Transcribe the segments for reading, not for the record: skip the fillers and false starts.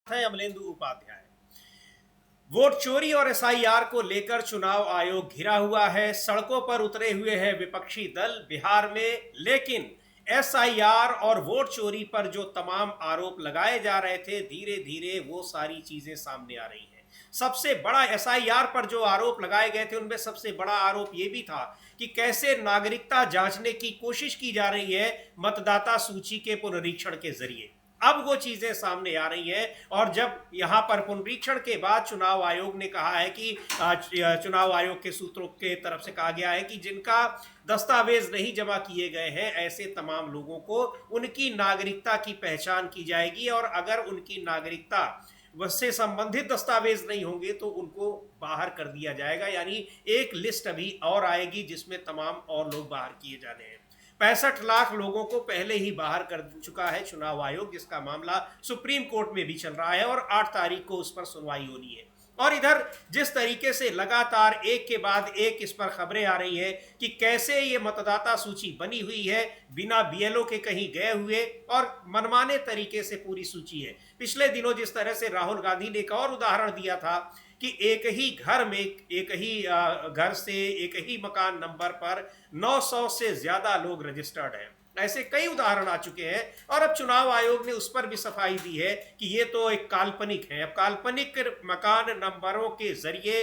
है अमलेंदु उपाध्याय। वोट चोरी और एसआईआर को लेकर चुनाव आयोग घिरा हुआ है। सड़कों पर उतरे हुए हैं विपक्षी दल बिहार में, लेकिन एसआईआर और वोट चोरी पर जो तमाम आरोप लगाए जा रहे थे, धीरे धीरे वो सारी चीजें सामने आ रही हैं। सबसे बड़ा एसआईआर पर जो आरोप लगाए गए थे उनमें सबसे बड़ा आरोप ये भी था कि कैसे नागरिकता जांचने की कोशिश की जा रही है मतदाता सूची के पुनरीक्षण के जरिए। अब वो चीजें सामने आ रही हैं और जब यहां पर पुनरीक्षण के बाद चुनाव आयोग ने कहा है कि चुनाव आयोग के सूत्रों के तरफ से कहा गया है कि जिनका दस्तावेज नहीं जमा किए गए हैं, ऐसे तमाम लोगों को उनकी नागरिकता की पहचान की जाएगी और अगर उनकी नागरिकता से संबंधित दस्तावेज नहीं होंगे तो उनको बाहर कर दिया जाएगा। यानी एक लिस्ट अभी और आएगी जिसमें तमाम और लोग बाहर किए जाने हैं। 65 लाख लोगों को पहले ही बाहर कर चुका है चुनाव आयोग, जिसका मामला सुप्रीम कोर्ट में भी चल रहा है और 8 तारीख को उस पर सुनवाई होनी है। और इधर जिस तरीके से लगातार एक के बाद एक इस पर खबरें आ रही है कि कैसे ये मतदाता सूची बनी हुई है बिना बीएलओ के कहीं गए हुए और मनमाने तरीके से पूरी सूची है। पिछले दिनों जिस तरह से राहुल गांधी ने एक और उदाहरण दिया था कि एक ही घर में, एक ही घर से, एक ही मकान नंबर पर 900 से ज्यादा लोग रजिस्टर्ड हैं। ऐसे कई उदाहरण आ चुके हैं और अब चुनाव आयोग ने उस पर भी सफाई दी है कि ये तो एक काल्पनिक है। अब काल्पनिक मकान नंबरों के जरिए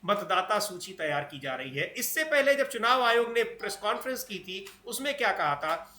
मतदाता सूची तैयार की जा रही है। इससे पहले जब चुनाव आयोग ने प्रेस कॉन्फ्रेंस की थी, उसमें क्या कहा था?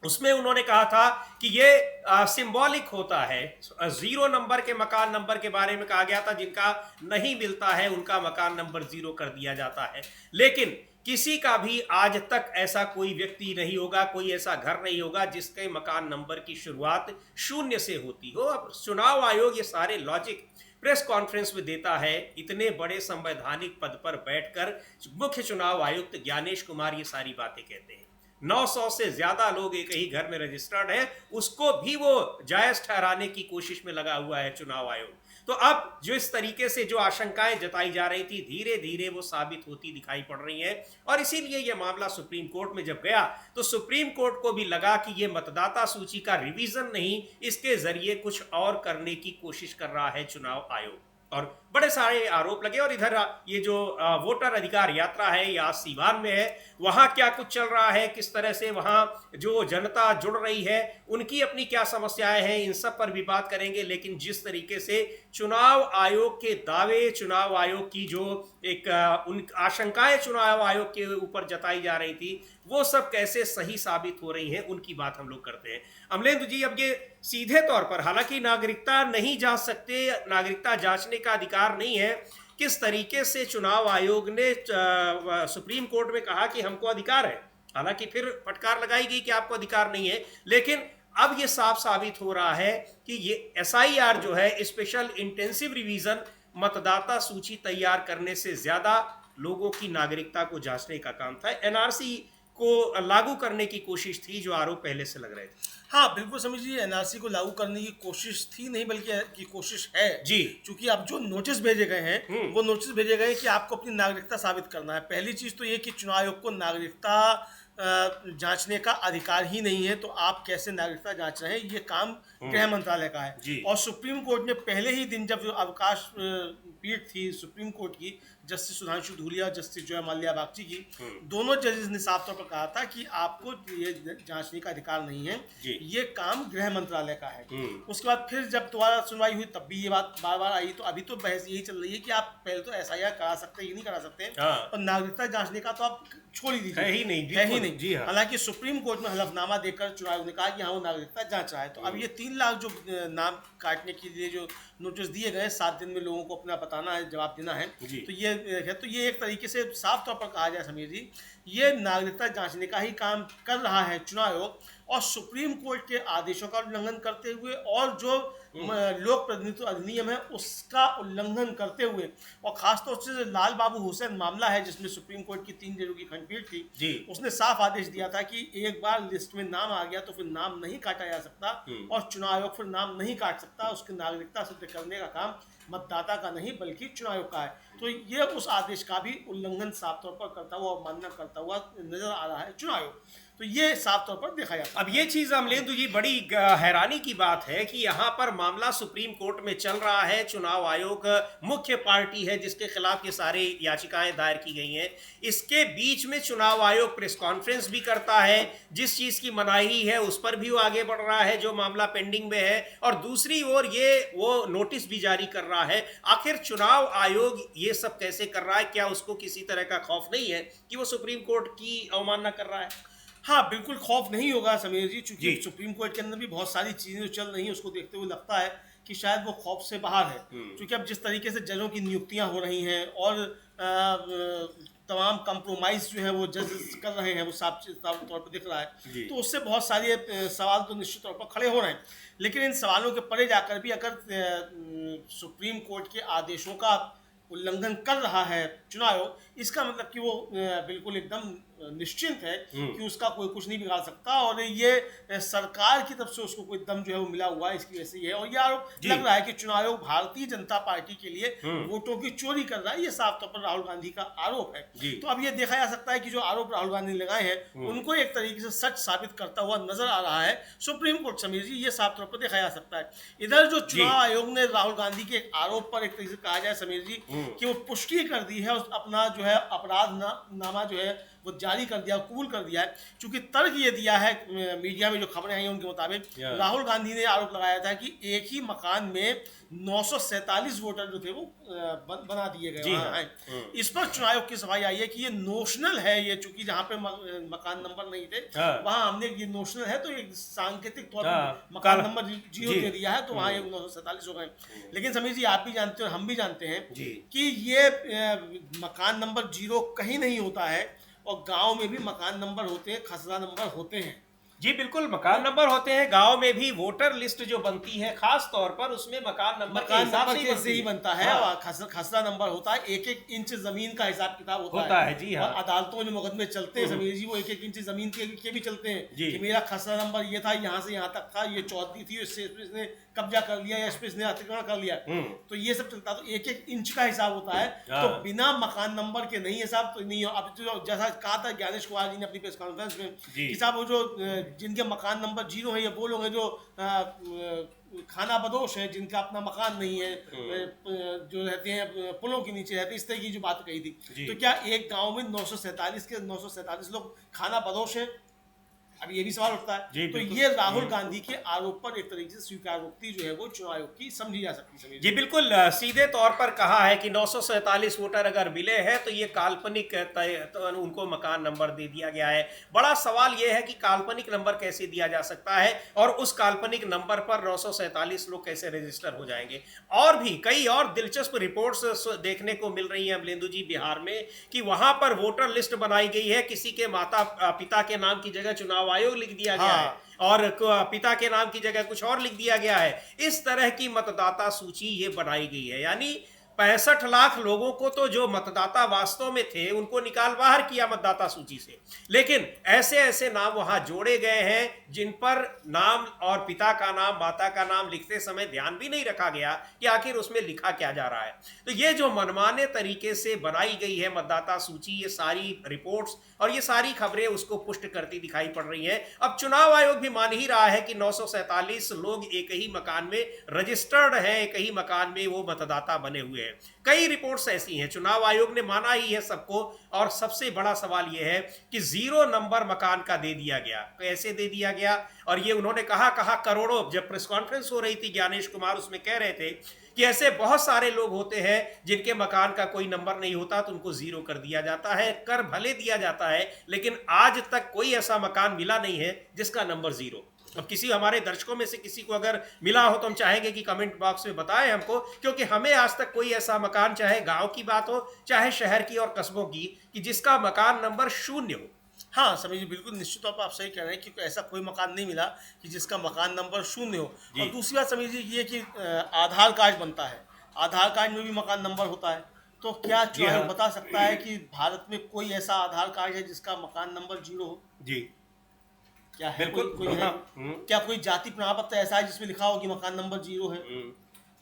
उसमें उन्होंने कहा था कि ये सिंबॉलिक होता है। 0 नंबर के मकान नंबर के बारे में कहा गया था, जिनका नहीं मिलता है उनका मकान नंबर 0 कर दिया जाता है। लेकिन किसी का भी आज तक ऐसा कोई व्यक्ति नहीं होगा, कोई ऐसा घर नहीं होगा जिसके मकान नंबर की शुरुआत 0 से होती हो। अब चुनाव आयोग ये सारे लॉजिक प्रेस कॉन्फ्रेंस में देता है। इतने बड़े संवैधानिक पद पर बैठकर मुख्य चुनाव आयुक्त ज्ञानेश कुमार ये सारी बातें कहते हैं। 900 से ज्यादा लोग एक ही घर में रजिस्टर्ड हैं, उसको भी वो जायज ठहराने की कोशिश में लगा हुआ है चुनाव आयोग। तो अब जो इस तरीके से जो आशंकाएं जताई जा रही थी, धीरे धीरे वो साबित होती दिखाई पड़ रही हैं और इसीलिए ये मामला सुप्रीम कोर्ट में जब गया तो सुप्रीम कोर्ट को भी लगा कि ये मतदाता सूची का रिवीजन नहीं, इसके जरिए कुछ और करने की कोशिश कर रहा है चुनाव आयोग। और बड़े सारे आरोप लगे। और इधर ये जो वोटर अधिकार यात्रा है, या सीवान में है, वहां क्या कुछ चल रहा है, किस तरह से वहां जो जनता जुड़ रही है, उनकी अपनी क्या समस्याएं हैं, इन सब पर भी बात करेंगे। लेकिन जिस तरीके से चुनाव आयोग के दावे, चुनाव आयोग की जो एक उन आशंकाएं चुनाव आयोग के ऊपर जताई जा रही थी, वो सब कैसे सही साबित हो रही हैं, उनकी बात हम लोग करते हैं। अमलेंदु जी, अब ये सीधे तौर पर, हालांकि नागरिकता नहीं जांच सकते, नागरिकता जांचने का अधिकार नहीं है, किस तरीके से चुनाव आयोग ने सुप्रीम कोर्ट में कहा कि हमको अधिकार है। हालांकि फिर फटकार लगाई गई कि आपको अधिकार नहीं है, लेकिन अब ये साफ साबित हो रहा है कि ये एसआईआर जो है, स्पेशल इंटेंसिव रिवीजन, मतदाता सूची तैयार करने से ज्यादा लोगों की नागरिकता को जांचने का काम था। एनआरसी को लागू करने की कोशिश थी, जो आरोप पहले से लग रहे थे। हाँ, बिल्कुल समझिए, एनआरसी को लागू करने की कोशिश थी नहीं, बल्कि की कोशिश है जी। क्योंकि अब जो नोटिस भेजे गए हैं वो नोटिस भेजे गए कि आपको अपनी नागरिकता साबित करना है। पहली चीज़ तो ये कि चुनाव आयोग को नागरिकता जांचने का अधिकार ही नहीं है, तो आप कैसे नागरिकता जांच रहे हैं, ये काम गृह मंत्रालय का है। और सुप्रीम कोर्ट ने पहले ही दिन, जब अवकाश पीठ थी सुप्रीम कोर्ट की, जस्टिस सुधांशु धूलिया, जस्टिस जय माल्या बागची की, दोनों जजेस ने साफ तौर पर कहा था कि आपको ये जांचने का अधिकार नहीं है, ये काम गृह मंत्रालय का है। उसके बाद फिर जब दोबारा सुनवाई हुई तब भी ये बात बार बार आई। तो अभी तो बहस यही चल रही है कि आप पहले तो एसआईआर करा सकते हैं, ये नहीं करा सकते, और नागरिकता जांचने का तो आप छोड़ ही दीजिए, है ही नहीं। जी हाँ। हालांकि सुप्रीम कोर्ट में हलफनामा देकर चुनाव आयोग ने कहा कि हाँ, वो नागरिकता जांच रहा है। तो अब ये 3 लाख जो नाम काटने के लिए जो नोटिस दिए गए, 7 दिन में लोगों को अपना बताना है, जवाब देना है, तो ये एक तरीके से साफ तौर पर कहा जाए समीर जी, ये नागरिकता जांचने का ही काम कर रहा है चुनाव आयोग, और सुप्रीम कोर्ट के आदेशों का उल्लंघन करते हुए और जो लोक प्रतिनिधित्व अधिनियम है उसका उल्लंघन करते हुए, और खासतौर से लाल बाबू हुसैन मामला है जिसमें सुप्रीम कोर्ट की 3 जजों की खंडपीठ थी, उसने साफ आदेश दिया था कि एक बार लिस्ट में नाम आ गया तो फिर नाम नहीं काटा जा सकता, और चुनाव आयोग फिर नाम नहीं काट सकता। उसकी नागरिकता सिद्ध करने का काम मतदाता का नहीं बल्कि चुनाव आयोग का है। तो ये उस आदेश का भी उल्लंघन साफ तौर पर करता हुआ, अवमानना करता हुआ नजर आ रहा है चुनाव आयोग। तो ये साफ तौर पर देखा जाता है। अब ये चीज अमलेंदु जी बड़ी हैरानी की बात है कि यहाँ पर मामला सुप्रीम कोर्ट में चल रहा है। चुनाव आयोग मुख्य पार्टी है जिसके खिलाफ ये सारी याचिकाएं दायर की गई हैं। इसके बीच में चुनाव आयोग प्रेस कॉन्फ्रेंस भी करता है, जिस चीज की मनाही है उस पर भी वो आगे बढ़ रहा है जो मामला पेंडिंग में है, और दूसरी ओर ये वो नोटिस भी जारी कर रहा है। आखिर चुनाव आयोग ये सब कैसे कर रहा है? क्या उसको किसी तरह का खौफ नहीं है कि वो सुप्रीम कोर्ट की अवमानना कर रहा है? हाँ, बिल्कुल खौफ नहीं होगा समीर जी, चूंकि सुप्रीम कोर्ट के अंदर भी बहुत सारी चीजें जो चल रही हैं उसको देखते हुए लगता है कि शायद वो खौफ से बाहर है। क्योंकि अब जिस तरीके से जजों की नियुक्तियां हो रही हैं और तमाम कंप्रोमाइज जो है वो जज कर रहे हैं, वो साफ तौर पर दिख रहा है, तो उससे बहुत सारे सवाल तो निश्चित तौर पर खड़े हो रहे हैं। लेकिन इन सवालों के परे जाकर भी अगर सुप्रीम कोर्ट के आदेशों का उल्लंघन कर रहा है चुनाव आयोग, इसका मतलब कि वो बिल्कुल एकदम निश्चिंत है कि उसका कोई कुछ नहीं बिगाड़ सकता, और ये सरकार की तरफ से उसको कोई दम जो है वो मिला हुआ है, इसकी वजह से ये है। और ये आरोप लग रहा है कि चुनाव आयोग भारतीय जनता पार्टी के लिए वोटों की चोरी कर रहा है। ये साफ तौर पर राहुल गांधी का आरोप है। तो अब ये देखा जा सकता है कि जो आरोप राहुल गांधी ने लगाए हैं उनको एक तरीके से सच साबित करता हुआ नजर आ रहा है सुप्रीम कोर्ट समीर जी, ये साफ तौर पर देखा जा सकता है। इधर जो चुनाव आयोग ने राहुल गांधी के आरोप पर एक तरीके से कहा जाए समीर जी कि वो पुष्टि कर दी है, अपना जो है अपराध नामा जो है वो जारी कर दिया, कबूल कर दिया है। चूंकि तर्क ये दिया है मीडिया में जो खबरें आई हैं उनके मुताबिक राहुल गांधी ने आरोप लगाया था कि एक ही मकान में 947 वोटर जो थे वो बना दिए गए हैं। इस पर चुनाव आयोग की सफाई आई है कि ये नोशनल है, ये चूंकि जहां पे मकान नंबर नहीं थे वहां हमने ये नोशनल है तो एक सांकेतिक तौर पर मकान नंबर 0 दे दिया है, तो वहां 947 हो गए। लेकिन समीर जी आप भी जानते हो, हम भी जानते हैं कि ये मकान नंबर 0 कहीं नहीं होता है, और गांव में भी मकान नंबर होते हैं, खसरा नंबर होते हैं। जी बिल्कुल, मकान नंबर होते हैं। गांव में भी वोटर लिस्ट जो बनती है खास तौर पर उसमें मकान नंबर से ही बनता है। खसरा नंबर होता है, 1-1 इंच जमीन का हिसाब किताब होता है। जी हाँ। और अदालतों में जो मुकदमे चलते हैं समीर जी वो 1-1 इंच जमीन के भी चलते हैं कि मेरा खसरा नंबर ये था, यहाँ से यहाँ तक था, ये चौधरी थी, इसने कब्जा कर लिया या इसने अतिक्रमण कर लिया, तो ये सब चलता। तो 1-1 इंच का हिसाब होता है, तो बिना मकान नंबर के नहीं हिसाब तो नहीं। अब जो जैसा कहा था ज्ञानेश कुमार जी ने अपनी प्रेस कॉन्फ्रेंस में कि साहब वो जो जिनके मकान नंबर 0 है ये वो लोग हैं जो खाना बदोश है, जिनका अपना मकान नहीं है, जो रहते हैं पुलों के नीचे रहते हैं, इस तरह की जो बात कही थी। तो क्या एक गांव में 947 लोग खाना बदोश हैं? अब ये भी सवाल उठता है। तो ये राहुल गांधी के आरोप पर एक तरीके से स्वीकारोक्ति जो है वो चुनाव आयोग की समझी जा सकती है। जी बिल्कुल, सीधे तौर पर कहा है कि 947 वोटर अगर मिले हैं तो ये काल्पनिक तो उनको मकान नंबर दे दिया गया है। बड़ा सवाल ये है कि काल्पनिक नंबर कैसे दिया जा सकता है और उस काल्पनिक नंबर पर 947 लोग कैसे रजिस्टर हो जाएंगे। और भी कई और दिलचस्प रिपोर्ट्स देखने को मिल रही हैं अमलेंदु जी बिहार में कि वहां पर वोटर लिस्ट बनाई गई है, किसी के माता पिता के नाम की जगह चुनाव आयोग लिख दिया गया है और पिता के नाम की जगह कुछ और लिख दिया गया है। इस तरह की मतदाता सूची ये बनाई गई है, यानी 65 लाख लोगों को तो जो मतदाता वास्तव में थे उनको निकाल बाहर किया मतदाता सूची से, लेकिन ऐसे ऐसे नाम वहां जोड़े गए हैं जिन पर नाम और पिता का नाम माता का नाम लिखते समय ध्यान भी नहीं रखा गया कि आखिर उसमें लिखा क्या जा रहा है। तो ये जो मनमाने तरीके से बनाई गई है मतदाता सूची, ये सारी रिपोर्ट्स और ये सारी खबरें उसको पुष्ट करती दिखाई पड़ रही हैं। अब चुनाव आयोग भी मान ही रहा है कि 947 लोग एक ही मकान में रजिस्टर्ड हैं, एक ही मकान में वो मतदाता बने हुए हैं। कई रिपोर्ट्स ऐसी हैं, चुनाव आयोग ने माना ही है सबको। और सबसे बड़ा सवाल यह है कि 0 नंबर मकान का दे दिया गया, कैसे दे दिया गया? और ये उन्होंने कहा करोड़ों, जब प्रेस कॉन्फ्रेंस हो रही थी ज्ञानेश कुमार उसमें कह रहे थे कि ऐसे बहुत सारे लोग होते हैं जिनके मकान का कोई नंबर नहीं होता तो उनको 0 कर दिया जाता है, कर भले दिया जाता है, लेकिन आज तक कोई ऐसा मकान मिला नहीं है जिसका नंबर 0। अब किसी हमारे दर्शकों में से किसी को अगर मिला हो तो हम चाहेंगे कि कमेंट बॉक्स में बताएं हमको, क्योंकि हमें आज तक कोई ऐसा मकान, चाहे गांव की बात हो चाहे शहर की और कस्बों की, कि जिसका मकान नंबर 0 हो। हाँ समझिए, बिल्कुल निश्चित तौर पर आप सही कह रहे हैं कि ऐसा कोई मकान नहीं मिला कि जिसका मकान नंबर 0 हो। और दूसरी बात समझिए ये कि आधार कार्ड बनता है, आधार कार्ड में भी मकान नंबर होता है। तो क्या चुनाव बता सकता है कि भारत में कोई ऐसा आधार कार्ड है जिसका मकान नंबर 0 हो? जी क्या है? कोई है? क्या कोई जाति प्रमाण पत्र ऐसा है जिसमें लिखा हो कि मकान नंबर 0 है?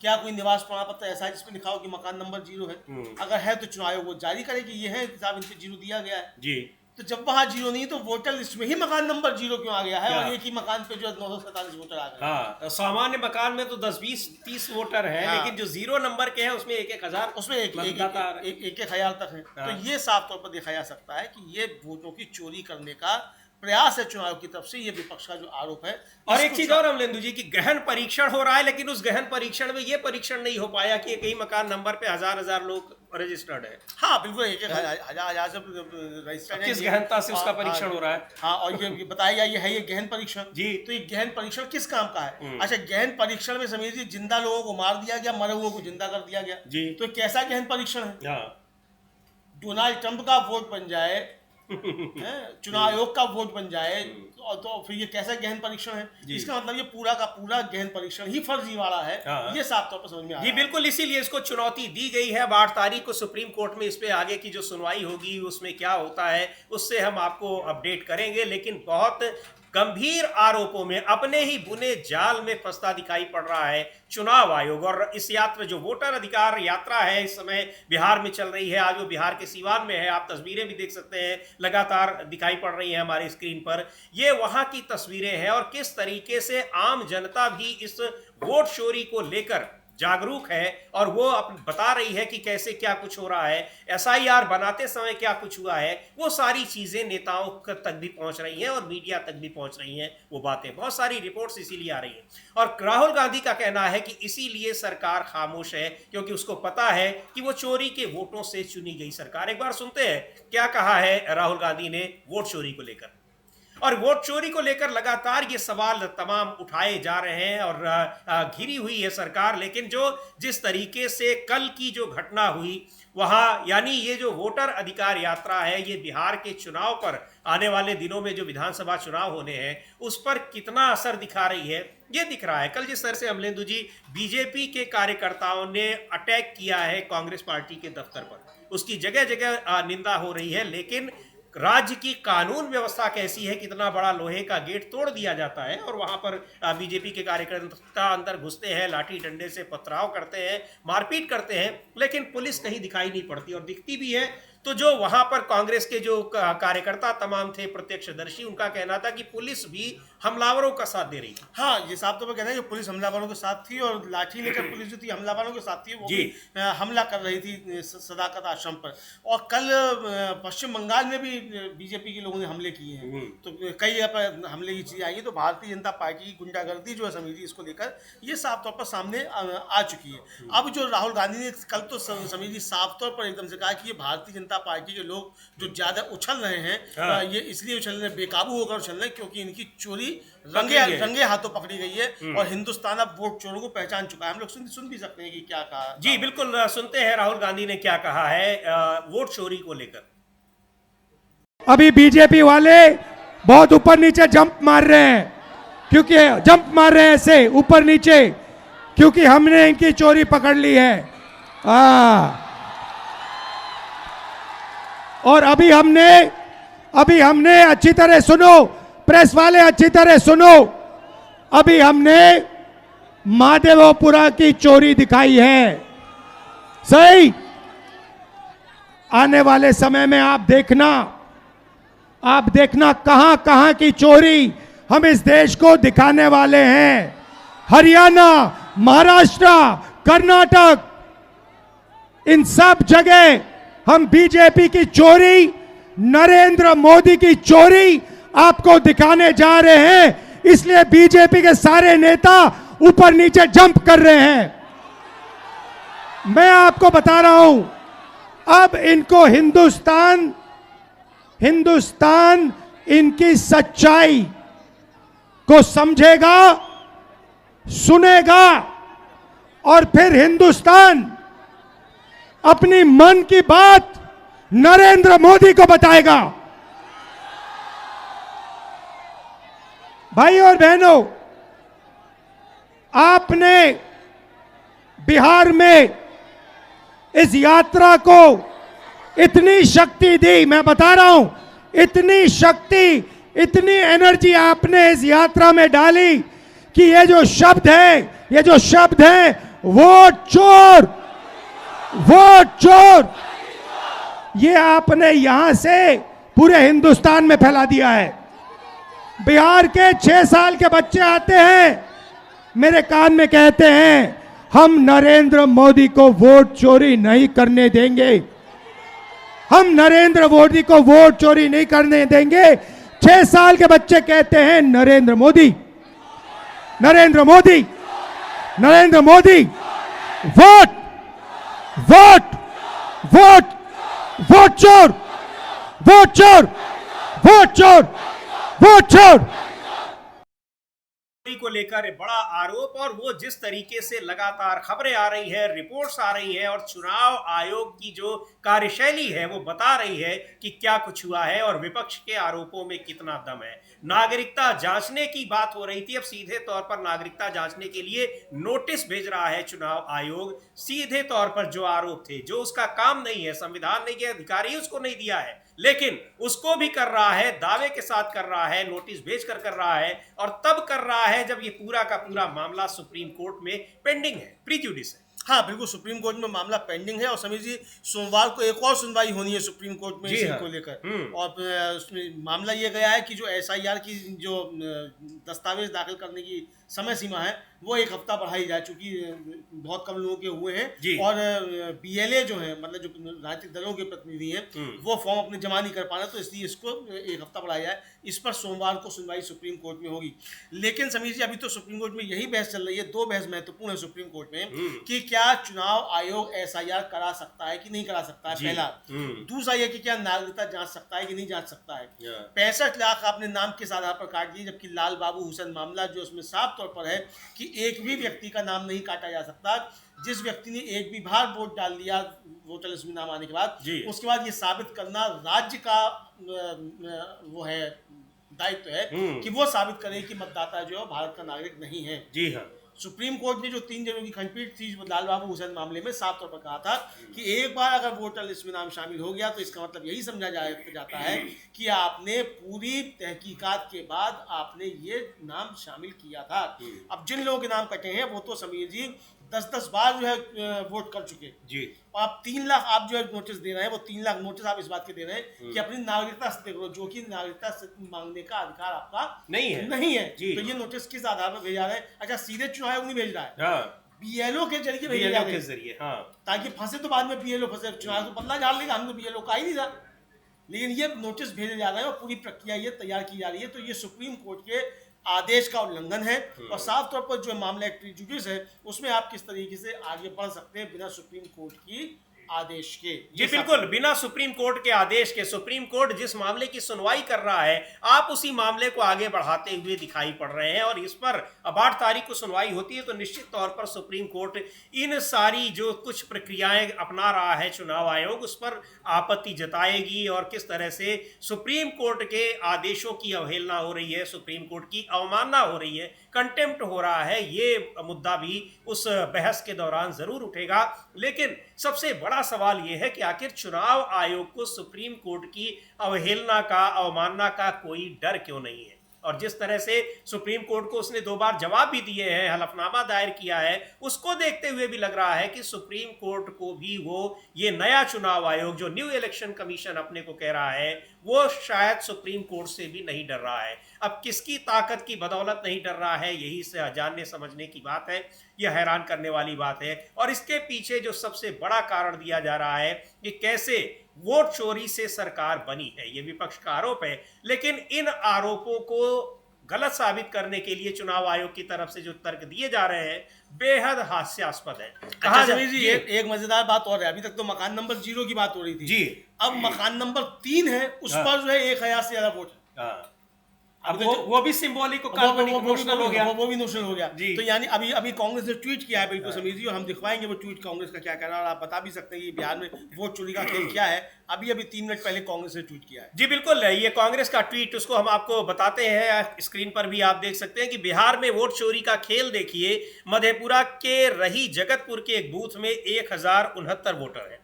क्या कोई निवास प्रमाण पत्र ऐसा है जिसमें लिखा हो कि मकान नंबर 0 है? अगर है तो चुनाव आयोग वो जारी करे कि ये है साहब, इनको 0 दिया गया है। जी तो जब वहां 0 नहीं तो वोटर लिस्ट में ही मकान नंबर 0 क्यों आ गया है? क्या? और एक ही मकान पे जो 947 वोटर आ गए। हाँ, सामान्य मकान में तो 10, 20, 30 वोटर है, हाँ। लेकिन जो 0 नंबर के हैं उसमें 1,000 उसमें एक हजार तक है। हाँ। तो ये साफ तौर पर देखा जा सकता है कि ये वोटों की चोरी करने का प्रयास है चुनाव की तरफ से। ये विपक्ष का जो आरोप है। और एक चीज और अमलेंदु जी की गहन परीक्षण हो रहा है, लेकिन उस गहन परीक्षण में ये परीक्षण नहीं हो पाया कि कई मकान नंबर पे हजार लोग रजिस्टर्ड है। हाँ बिल्कुल, एक हजार से रजिस्टर्ड है। किस गहनता से उसका परीक्षण हो रहा है? हाँ, और ये बताया गया ये है ये गहन परीक्षण जी। तो ये गहन परीक्षण किस काम का है? अच्छा, गहन परीक्षण में समझिए जिंदा लोगों को मार दिया गया, मरे हुओं को जिंदा कर दिया गया जी। तो कैसा गहन परीक्षण है? हाँ। डोनाल्ड ट्रंप का वोट बन जाए चुनाव आयोग का वोट बन जाए तो फिर ये कैसा गहन परीक्षण है? इसका मतलब ये पूरा का पूरा गहन परीक्षण ही फर्जी वाला है। हाँ। ये साफ तौर पर समझ में आ रहा जी है। बिल्कुल, इसीलिए इसको चुनौती दी गई है। 8 तारीख को सुप्रीम कोर्ट में इस पे आगे की जो सुनवाई होगी उसमें क्या होता है उससे हम आपको अपडेट करेंगे, लेकिन बहुत गंभीर आरोपों में अपने ही बुने जाल में फंसता दिखाई पड़ रहा है चुनाव आयोग। और इस यात्रा जो वोटर अधिकार यात्रा है इस समय बिहार में चल रही है, आज वो बिहार के सीवान में है। आप तस्वीरें भी देख सकते हैं, लगातार दिखाई पड़ रही हैं हमारी स्क्रीन पर। ये वहां की तस्वीरें हैं और किस तरीके से आम जनता भी इस वोट चोरी को लेकर जागरूक है और वो बता रही है कि कैसे क्या कुछ हो रहा है, एसआईआर बनाते समय क्या कुछ हुआ है। वो सारी चीजें नेताओं तक भी पहुंच रही हैं और मीडिया तक भी पहुंच रही हैं। वो बातें, बहुत सारी रिपोर्ट्स इसीलिए आ रही हैं। और राहुल गांधी का कहना है कि इसीलिए सरकार खामोश है, क्योंकि उसको पता है कि वो चोरी के वोटों से चुनी गई सरकार। एक बार सुनते हैं क्या कहा है राहुल गांधी ने वोट चोरी को लेकर। और वोट चोरी को लेकर लगातार ये सवाल तमाम उठाए जा रहे हैं और घिरी हुई है सरकार। लेकिन जिस तरीके से कल की जो घटना हुई वहां, यानी ये जो वोटर अधिकार यात्रा है ये बिहार के चुनाव पर, आने वाले दिनों में जो विधानसभा चुनाव होने हैं उस पर कितना असर दिखा रही है ये दिख रहा है। कल जिस तरह से अमलेंदु जी बीजेपी के कार्यकर्ताओं ने अटैक किया है कांग्रेस पार्टी के दफ्तर पर, उसकी जगह जगह निंदा हो रही है। लेकिन राज्य की कानून व्यवस्था कैसी है, कितना बड़ा लोहे का गेट तोड़ दिया जाता है और वहां पर बीजेपी के कार्यकर्ता अंदर घुसते हैं, लाठी डंडे से पथराव करते हैं, मारपीट करते हैं, लेकिन पुलिस कहीं दिखाई नहीं पड़ती। और दिखती भी है तो जो वहां पर कांग्रेस के जो कार्यकर्ता तमाम थे प्रत्यक्षदर्शी, उनका कहना था कि पुलिस भी हमलावरों का साथ दे रही थी। हाँ, ये साफ तौर पर कहना है कि पुलिस हमलावरों के साथ थी और लाठी लेकर पुलिस जो थी हमलावरों के साथ थी, वो भी हमला कर रही थी सदाकत आश्रम पर। और कल पश्चिम बंगाल में भी बीजेपी के लोगों ने हमले किए हैं। तो कई हमले की चीजें आई है। तो भारतीय जनता पार्टी की गुंडागर्दी जो है समिति, इसको लेकर ये साफ तौर पर सामने आ चुकी है। अब जो राहुल गांधी ने कल तो समिति साफ तौर पर एकदम से कहा कि ये भारतीय जनता पार्टी के लोग जो ज्यादा उछल रहे हैं, ये इसलिए उछल रहे, बेकाबू होकर उछल रहे, क्योंकि इनकी चोरी रंगे हाथों पकड़ी गई है और हिंदुस्तान अब वोट चोरों को पहचान चुका है। हम लोग सुन भी सकते हैं कि क्या कहा। जी बिल्कुल, सुनते हैं राहुल गांधी ने क्या कहा है वोट चोरी को लेकर। अभी बीजेपी वाले बहुत ऊपर नीचे जंप मार रहे हैं, क्योंकि जंप मार रहे हैं ऐसे ऊपर नीचे, क्योंकि हमने इनकी चोरी पकड़ ली है। और अभी हमने अच्छी तरह सुनो, प्रेस वाले अच्छी तरह सुनो, अभी हमने महादेवपुरा की चोरी दिखाई है। सही, आने वाले समय में आप देखना कहां कहां की चोरी हम इस देश को दिखाने वाले हैं। हरियाणा, महाराष्ट्र, कर्नाटक, इन सब जगह हम बीजेपी की चोरी, नरेंद्र मोदी की चोरी आपको दिखाने जा रहे हैं। इसलिए बीजेपी के सारे नेता ऊपर नीचे जंप कर रहे हैं। मैं आपको बता रहा हूं, अब इनको हिंदुस्तान इनकी सच्चाई को समझेगा, सुनेगा और फिर हिंदुस्तान अपनी मन की बात नरेंद्र मोदी को बताएगा। भाई और बहनों, आपने बिहार में इस यात्रा को इतनी शक्ति दी, मैं बता रहा हूं, इतनी शक्ति, इतनी एनर्जी आपने इस यात्रा में डाली कि ये जो शब्द है वोट चोर, ये आपने यहां से पूरे हिंदुस्तान में फैला दिया है। बिहार के 6 साल के बच्चे आते हैं, मेरे कान में कहते हैं हम नरेंद्र मोदी को वोट चोरी नहीं करने देंगे, हम नरेंद्र मोदी को वोट चोरी नहीं करने देंगे। 6 साल के बच्चे कहते हैं Narendra Modi, Narendra Modi, Narendra Modi, vote vote vote vote चोर, वोट चोर, वोट चोर, वोट चोर को लेकर बड़ा आरोप, और वो जिस तरीके से लगातार खबरें आ रही है, रिपोर्ट्स आ रही है, और चुनाव आयोग की जो कार्यशैली है वो बता रही है कि क्या कुछ हुआ है और विपक्ष के आरोपों में कितना दम है। नागरिकता जांचने की बात हो रही थी, अब सीधे तौर पर नागरिकता जांचने के लिए नोटिस भेज रहा है चुनाव आयोग। सीधे तौर पर जो आरोप थे, जो उसका काम नहीं है, संविधान ने के अधिकार ही उसको नहीं दिया है, लेकिन उसको भी कर रहा है, दावे के साथ कर रहा है, नोटिस भेजकर कर रहा है, और तब कर रहा है जब ये पूरा का पूरा मामला सुप्रीम कोर्ट में पेंडिंग है, प्रीजुडिस है। हाँ बिल्कुल, सुप्रीम कोर्ट में मामला पेंडिंग है, और समीर जी सोमवार को एक और सुनवाई होनी है सुप्रीम कोर्ट में इसी को लेकर। और उसमें मामला ये गया है कि जो SIR की जो दस्तावेज दाखिल करने की समय सीमा है वो 1 हफ्ता बढ़ाई जाए, चूंकि बहुत कम लोगों के हुए हैं, और BLA जो है, मतलब जो राजनीतिक दलों के प्रतिनिधि हैं, वो फॉर्म अपने जमा नहीं कर पा रहे, तो इसलिए इसको 1 हफ्ता बढ़ाया जाए। इस पर सोमवार को सुनवाई सुप्रीम कोर्ट में होगी। लेकिन समीर जी, अभी तो सुप्रीम कोर्ट में यही बहस चल रही है, 2 बहस महत्वपूर्ण है सुप्रीम कोर्ट में, कि क्या चुनाव आयोग SIR करा सकता है कि नहीं करा सकता है, पहला। दूसरा यह कि क्या नागरिकता जांच सकता है कि नहीं जांच सकता है। 65 लाख आपने नाम के आधार पर काट दिए, जबकि लाल बाबू हुसैन मामला जो उसमें साफ तौर पर है कि एक भी व्यक्ति का नाम नहीं काटा जा सकता। जिस व्यक्ति ने एक भी बार वोट डाल दिया वोटर लिस्ट में नाम आने के बाद, उसके बाद ये साबित करना राज्य का वो है, दायित्व है कि वो साबित करे कि मतदाता जो है भारत का नागरिक नहीं है। जी हाँ, सुप्रीम कोर्ट ने जो 3 जनों की खंडपीठ थी लाल बाबू हुसैन मामले में साफ तौर पर कहा था कि एक बार अगर वोटर लिस्ट में नाम शामिल हो गया तो इसका मतलब यही समझा जाता है कि आपने पूरी तहकीकात के बाद आपने ये नाम शामिल किया था। अब जिन लोगों के नाम कटे हैं वो तो समीर जी 10-10 बार जो है वोट कर चुके जी, और आप 3 लाख आप जो है नोटिस दे रहे हैं, वो 3 लाख नोटिस आप इस बात के दे रहे हैं कि अपनी नागरिकता से देख लो, जो कि नागरिकता से मांगने का अधिकार आपका नहीं है जी। तो ये नोटिस किस आधार पर भेजा रहे हैं? अच्छा, सीधे चुनाव आयोग नहीं भेज रहा है, BLO के जरिए भेजा जा रहा है, ताकि फंसे तो बाद में BLO फंसे, चुनाव तो बदला डाल लेगा, हम तो BLO का ही नहीं था। लेकिन ये नोटिस भेजे जा रहे हैं और पूरी प्रक्रिया ये तैयार की जा रही है, तो ये सुप्रीम कोर्ट के आदेश का उल्लंघन है। और साफ तौर पर जो मामला प्रीजुडिस है उसमें आप किस तरीके से आगे बढ़ सकते हैं बिना सुप्रीम कोर्ट की आदेश के। जी बिल्कुल, बिना सुप्रीम कोर्ट के आदेश के सुप्रीम कोर्ट जिस मामले की सुनवाई कर रहा है, आप उसी मामले को आगे बढ़ाते हुए दिखाई पड़ रहे हैं, और इस पर अब 8 तारीख को सुनवाई होती है, तो निश्चित तौर पर सुप्रीम कोर्ट इन सारी जो कुछ प्रक्रियाएं अपना रहा है चुनाव आयोग, उस पर आपत्ति जताएगी, और किस तरह से सुप्रीम कोर्ट के आदेशों की अवहेलना हो रही है, सुप्रीम कोर्ट की अवमानना हो रही है, कंटेम्प्ट हो रहा है, ये मुद्दा भी उस बहस के दौरान जरूर उठेगा। लेकिन सबसे बड़ा सवाल यह है कि आखिर चुनाव आयोग को सुप्रीम कोर्ट की अवहेलना का, अवमानना का कोई डर क्यों नहीं है? और जिस तरह से सुप्रीम कोर्ट को उसने 2 बार जवाब भी दिए हैं, हलफनामा दायर किया है, उसको देखते हुए भी लग रहा है कि सुप्रीम कोर्ट को भी वो ये नया चुनाव आयोग जो न्यू इलेक्शन कमीशन अपने को कह रहा है, वो शायद सुप्रीम कोर्ट से भी नहीं डर रहा है। अब किसकी ताकत की बदौलत नहीं डर रहा है, यही से जानने समझने की बात है, यह हैरान करने वाली बात है। और इसके पीछे जो सबसे बड़ा कारण दिया जा रहा है कि कैसे वोट चोरी से सरकार बनी है, यह विपक्ष का आरोप है। लेकिन इन आरोपों को गलत साबित करने के लिए चुनाव आयोग की तरफ से जो तर्क दिए जा रहे हैं बेहद हास्यास्पद है। कहा जी एक मजेदार बात और है, अभी तक तो मकान नंबर 0 की बात हो रही थी जी, अब मकान नंबर 3 है, उस पर जो है 1000 से ज्यादा वोट है। अब वो भी सिंबॉलिक को नोशनल हो गया, वो भी नोशनल हो गया जी। तो यानी अभी कांग्रेस ने ट्वीट किया है, बिल्कुल समीर जी, और हम दिखवाएंगे वो ट्वीट कांग्रेस का क्या कह रहा है, और आप बता भी सकते हैं कि बिहार में वोट चोरी का खेल क्या है। अभी 3 मिनट पहले कांग्रेस ने ट्वीट किया है जी। बिल्कुल, ये कांग्रेस का ट्वीट, उसको हम आपको बताते हैं, स्क्रीन पर भी आप देख सकते हैं कि बिहार में वोट चोरी का खेल देखिए। मधेपुरा के रही जगतपुर के एक बूथ में 1069 वोटर हैं।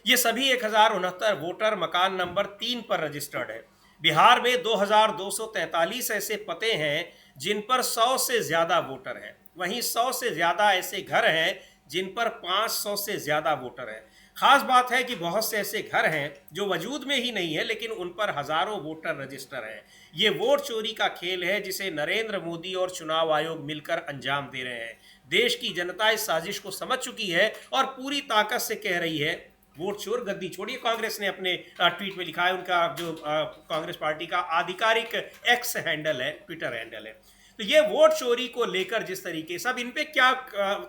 ये सभी 1069 वोटर मकान नंबर 3 पर रजिस्टर्ड है। बिहार में 2243 ऐसे पते हैं जिन पर 100 से ज्यादा वोटर हैं। वहीं 100 से ज्यादा ऐसे घर हैं जिन पर 500 से ज्यादा वोटर हैं। खास बात है कि बहुत से ऐसे घर हैं जो वजूद में ही नहीं है लेकिन उन पर हजारों वोटर रजिस्टर हैं। ये वोट चोरी का खेल है जिसे नरेंद्र मोदी और चुनाव आयोग मिलकर अंजाम दे रहे हैं। देश की जनता इस साजिश को समझ चुकी है और पूरी ताकत से कह रही है वोट चोर गद्दी छोड़िए। कांग्रेस ने अपने ट्वीट में लिखा है, उनका जो कांग्रेस पार्टी का आधिकारिक एक्स हैंडल है, ट्विटर हैंडल है। तो ये वोट चोरी को लेकर जिस तरीके से अब इन पे क्या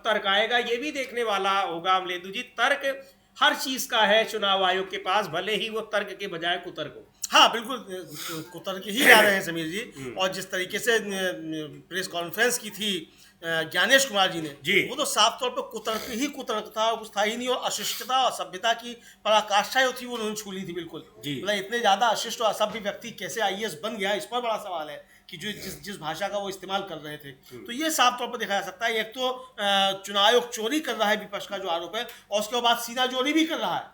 तर्क आएगा ये भी देखने वाला होगा अमलेंदु जी। तर्क हर चीज का है चुनाव आयोग के पास, भले ही वो तर्क के बजाय कुतर्क हो। हाँ बिल्कुल, कुतर्क ही जा रहे हैं समीर जी। और जिस तरीके से प्रेस कॉन्फ्रेंस की थी ज्ञानेश कुमार जी ने, वो तो साफ तौर पर कुतर्क ही कुतर्क था, कुछ था ही नहीं। और अशिष्टता और सभ्यता की पराकाष्ठा थी वो उन्होंने छू ली थी बिल्कुल। मतलब इतने ज्यादा अशिष्ट और असभ्य व्यक्ति कैसे आईएएस बन गया, इस पर बड़ा सवाल है कि जो जिस भाषा का वो इस्तेमाल कर रहे थे। तो ये साफ तौर पर देखा जा सकता है। एक तो चुनाव आयोग चोरी कर रहा है, विपक्ष का जो आरोप है, और उसके बाद सीना चोरी भी कर रहा है,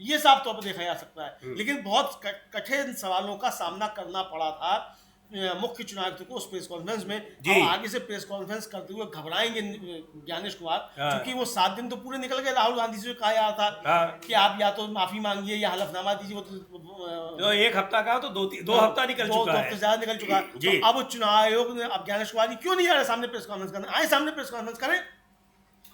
ये साफ तौर पर देखा जा सकता है। लेकिन बहुत कठिन सवालों का सामना करना पड़ा था मुख्य चुनाव आयुक्त को उस प्रेस कॉन्फ्रेंस में। और आगे से प्रेस कॉन्फ्रेंस करते हुए घबराएंगे ज्ञानेश कुमार, क्योंकि वो 7 दिन तो पूरे निकल गए। राहुल गांधी से कहा जा रहा था कि आप या तो माफी मांगिए या हलफनामा दीजिए। वो तो 1 हफ्ता का तो 2 हफ्ता निकल चुका है, 2 हफ्ते ज्यादा निकल चुका है। तो अब चुनाव आयोग ने, अब ज्ञानेश कुमार जी क्यों नहीं आ रहे सामने प्रेस कॉन्फ्रेंस करने? आए सामने प्रेस कॉन्फ्रेंस करें,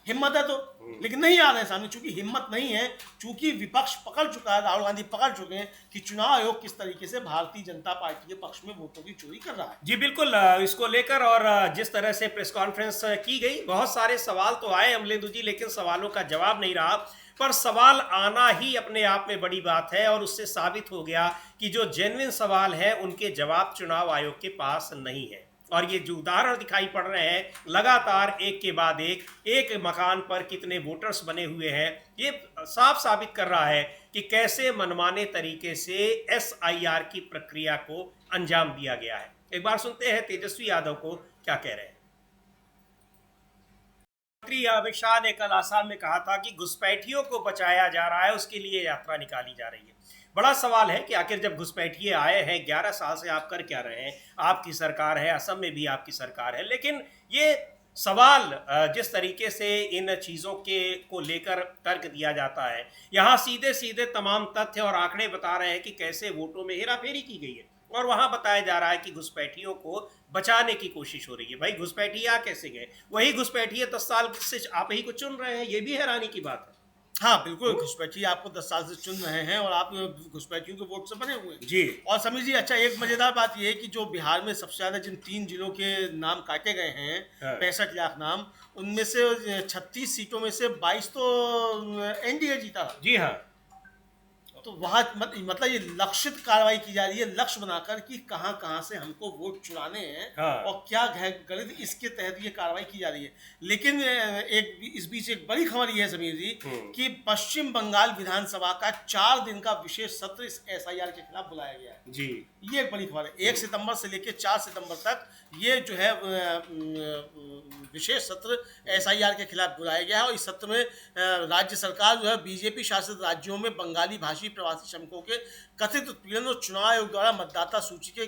हिम्मत है तो, लेकिन नहीं आ रहे हैं सामने। चूंकि हिम्मत नहीं है, चूंकि विपक्ष पकड़ चुका है, राहुल गांधी पकड़ चुके हैं कि चुनाव आयोग किस तरीके से भारतीय जनता पार्टी के पक्ष में वोटों की चोरी कर रहा है। जी बिल्कुल, इसको लेकर और जिस तरह से प्रेस कॉन्फ्रेंस की गई, बहुत सारे सवाल तो आए अमलेंदु जी, लेकिन सवालों का जवाब नहीं रहा। पर सवाल आना ही अपने आप में बड़ी बात है और उससे साबित हो गया कि जो जेन्युइन सवाल है उनके जवाब चुनाव आयोग के पास नहीं है। और ये जो उदाहरण दिखाई पड़ रहे हैं लगातार एक के बाद एक मकान पर कितने वोटर्स बने हुए हैं, ये साफ साबित कर रहा है कि कैसे मनमाने तरीके से एसआईआर की प्रक्रिया को अंजाम दिया गया है। एक बार सुनते हैं तेजस्वी यादव को क्या कह रहे हैं। मंत्री अमित शाह ने कल आसाम में कहा था कि घुसपैठियों को बचाया जा रहा है, उसके लिए यात्रा निकाली जा रही है। बड़ा सवाल है कि आखिर जब घुसपैठिए आए हैं, 11 साल से आप कर क्या रहे हैं? आपकी सरकार है, असम में भी आपकी सरकार है, लेकिन ये सवाल जिस तरीके से इन चीज़ों को लेकर तर्क दिया जाता है, यहाँ सीधे सीधे तमाम तथ्य और आंकड़े बता रहे हैं कि कैसे वोटों में हेराफेरी की गई है। और वहाँ बताया जा रहा है कि घुसपैठियों को बचाने की कोशिश हो रही है। भाई घुसपैठिए आ कैसे गए? वही घुसपैठिए 10 साल से आप ही को चुन रहे हैं, ये भी हैरानी की बात है। हाँ बिल्कुल, घुसपैठिए आपको 10 साल से चुन रहे हैं और आप घुसपैठियों के वोट से बने हुए हैं जी। और समीर जी, अच्छा एक मजेदार बात यह है कि जो बिहार में सबसे ज्यादा जिन 3 जिलों के नाम काटे गए हैं, 65 लाख नाम, उनमें से 36 सीटों में से 22 तो एनडीए जीता। जी हाँ। तो वहाँ मतलब ये लक्षित कार्रवाई की जा रही है, लक्ष्य बनाकर कि कहाँ से हमको वोट चुराने हैं और क्या गलत, इसके तहत ये कार्रवाई की जा रही है। लेकिन इस बीच एक बड़ी खबर ये है समीर जी कि पश्चिम बंगाल विधानसभा का 4 दिन का विशेष सत्र इस एसआईआर के खिलाफ बुलाया गया है जी। ये एक बड़ी खबर है। 1 सितंबर से लेकर 4 सितंबर तक ये जो है विशेष सत्र एसआईआर के खिलाफ बुलाया गया है। और इस सत्र में राज्य सरकार जो है बीजेपी शासित राज्यों में बंगाली भाषी प्रवासी श्रमिकों के कथित उत्पीड़न और चुनाव आयोग द्वारा मतदाता सूची के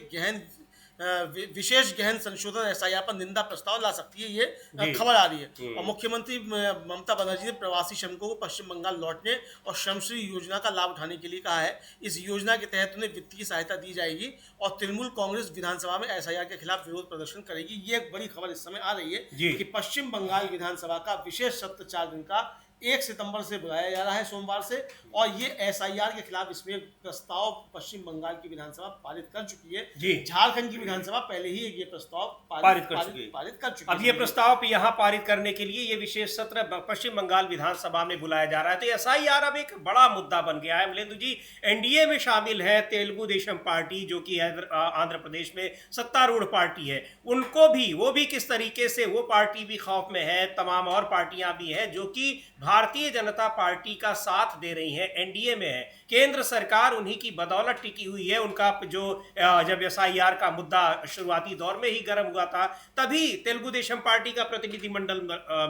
विशेष गहन संशोधन एसआईआर पर निंदा प्रस्ताव ला सकती है, ये खबर आ रही है। और मुख्यमंत्री ममता बनर्जी ने प्रवासी श्रमिकों को पश्चिम बंगाल लौटने और श्रमश्री योजना का लाभ उठाने के लिए कहा है। इस योजना के तहत उन्हें वित्तीय सहायता दी जाएगी और तृणमूल कांग्रेस विधानसभा में एसआईआर के खिलाफ विरोध प्रदर्शन करेगी। ये एक बड़ी खबर इस समय आ रही है कि पश्चिम बंगाल विधानसभा का विशेष सत्र 4 दिन का 1 सितंबर से बुलाया जा रहा है, सोमवार से। और ये एसआईआर के खिलाफ इसमें प्रस्ताव पश्चिम बंगाल की विधानसभा पारित कर चुकी है। झारखंड की विधानसभा पहले ही ये प्रस्ताव पारित कर चुकी है। अब ये प्रस्ताव यहाँ पारित करने के लिए ये विशेष सत्र पश्चिम बंगाल विधानसभा में बुलाया जा रहा है। तो एसआईआर अब एक बड़ा मुद्दा बन गया है। मलेंदु जी, एनडीए में शामिल है तेलुगु देशम पार्टी, जो कि आंध्र प्रदेश में सत्तारूढ़ पार्टी है, उनको भी, वो भी किस तरीके से, वो पार्टी भी खौफ में है। तमाम और पार्टियां भी हैं जो कि भारतीय जनता पार्टी का साथ दे रही है, एनडीए में है। केंद्र सरकार उन्हीं की बदौलत टिकी हुई है। उनका जो जब एसआईआर का मुद्दा शुरुआती दौर में ही गर्म हुआ था, तभी तेलुगु देशम पार्टी का प्रतिनिधिमंडल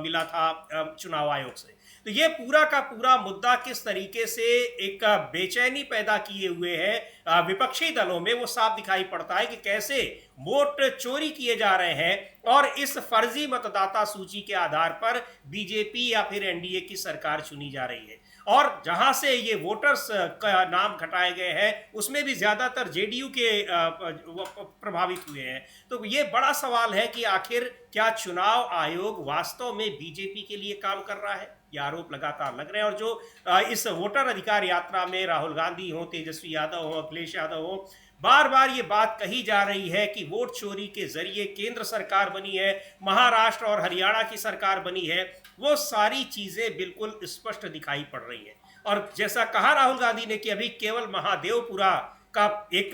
मिला था चुनाव आयोग से। तो ये पूरा का पूरा मुद्दा किस तरीके से एक बेचैनी पैदा किए हुए है विपक्षी दलों में, वो साफ दिखाई पड़ता है कि कैसे वोट चोरी किए जा रहे हैं और इस फर्जी मतदाता सूची के आधार पर बीजेपी या फिर एनडीए की सरकार चुनी जा रही है। और जहां से ये वोटर्स का नाम घटाए गए हैं उसमें भी ज्यादातर जेडीयू के प्रभावित हुए हैं। तो ये बड़ा सवाल है कि आखिर क्या चुनाव आयोग वास्तव में बीजेपी के लिए काम कर रहा है? ये आरोप लगातार लग रहे हैं। और जो इस वोटर अधिकार यात्रा में राहुल गांधी हो, तेजस्वी यादव हो, अखिलेश यादव हो, बार बार ये बात कही जा रही है कि वोट चोरी के जरिए केंद्र सरकार बनी है, महाराष्ट्र और हरियाणा की सरकार बनी है, वो सारी चीजें बिल्कुल स्पष्ट दिखाई पड़ रही हैं। और जैसा कहा राहुल गांधी ने कि अभी केवल महादेवपुरा का एक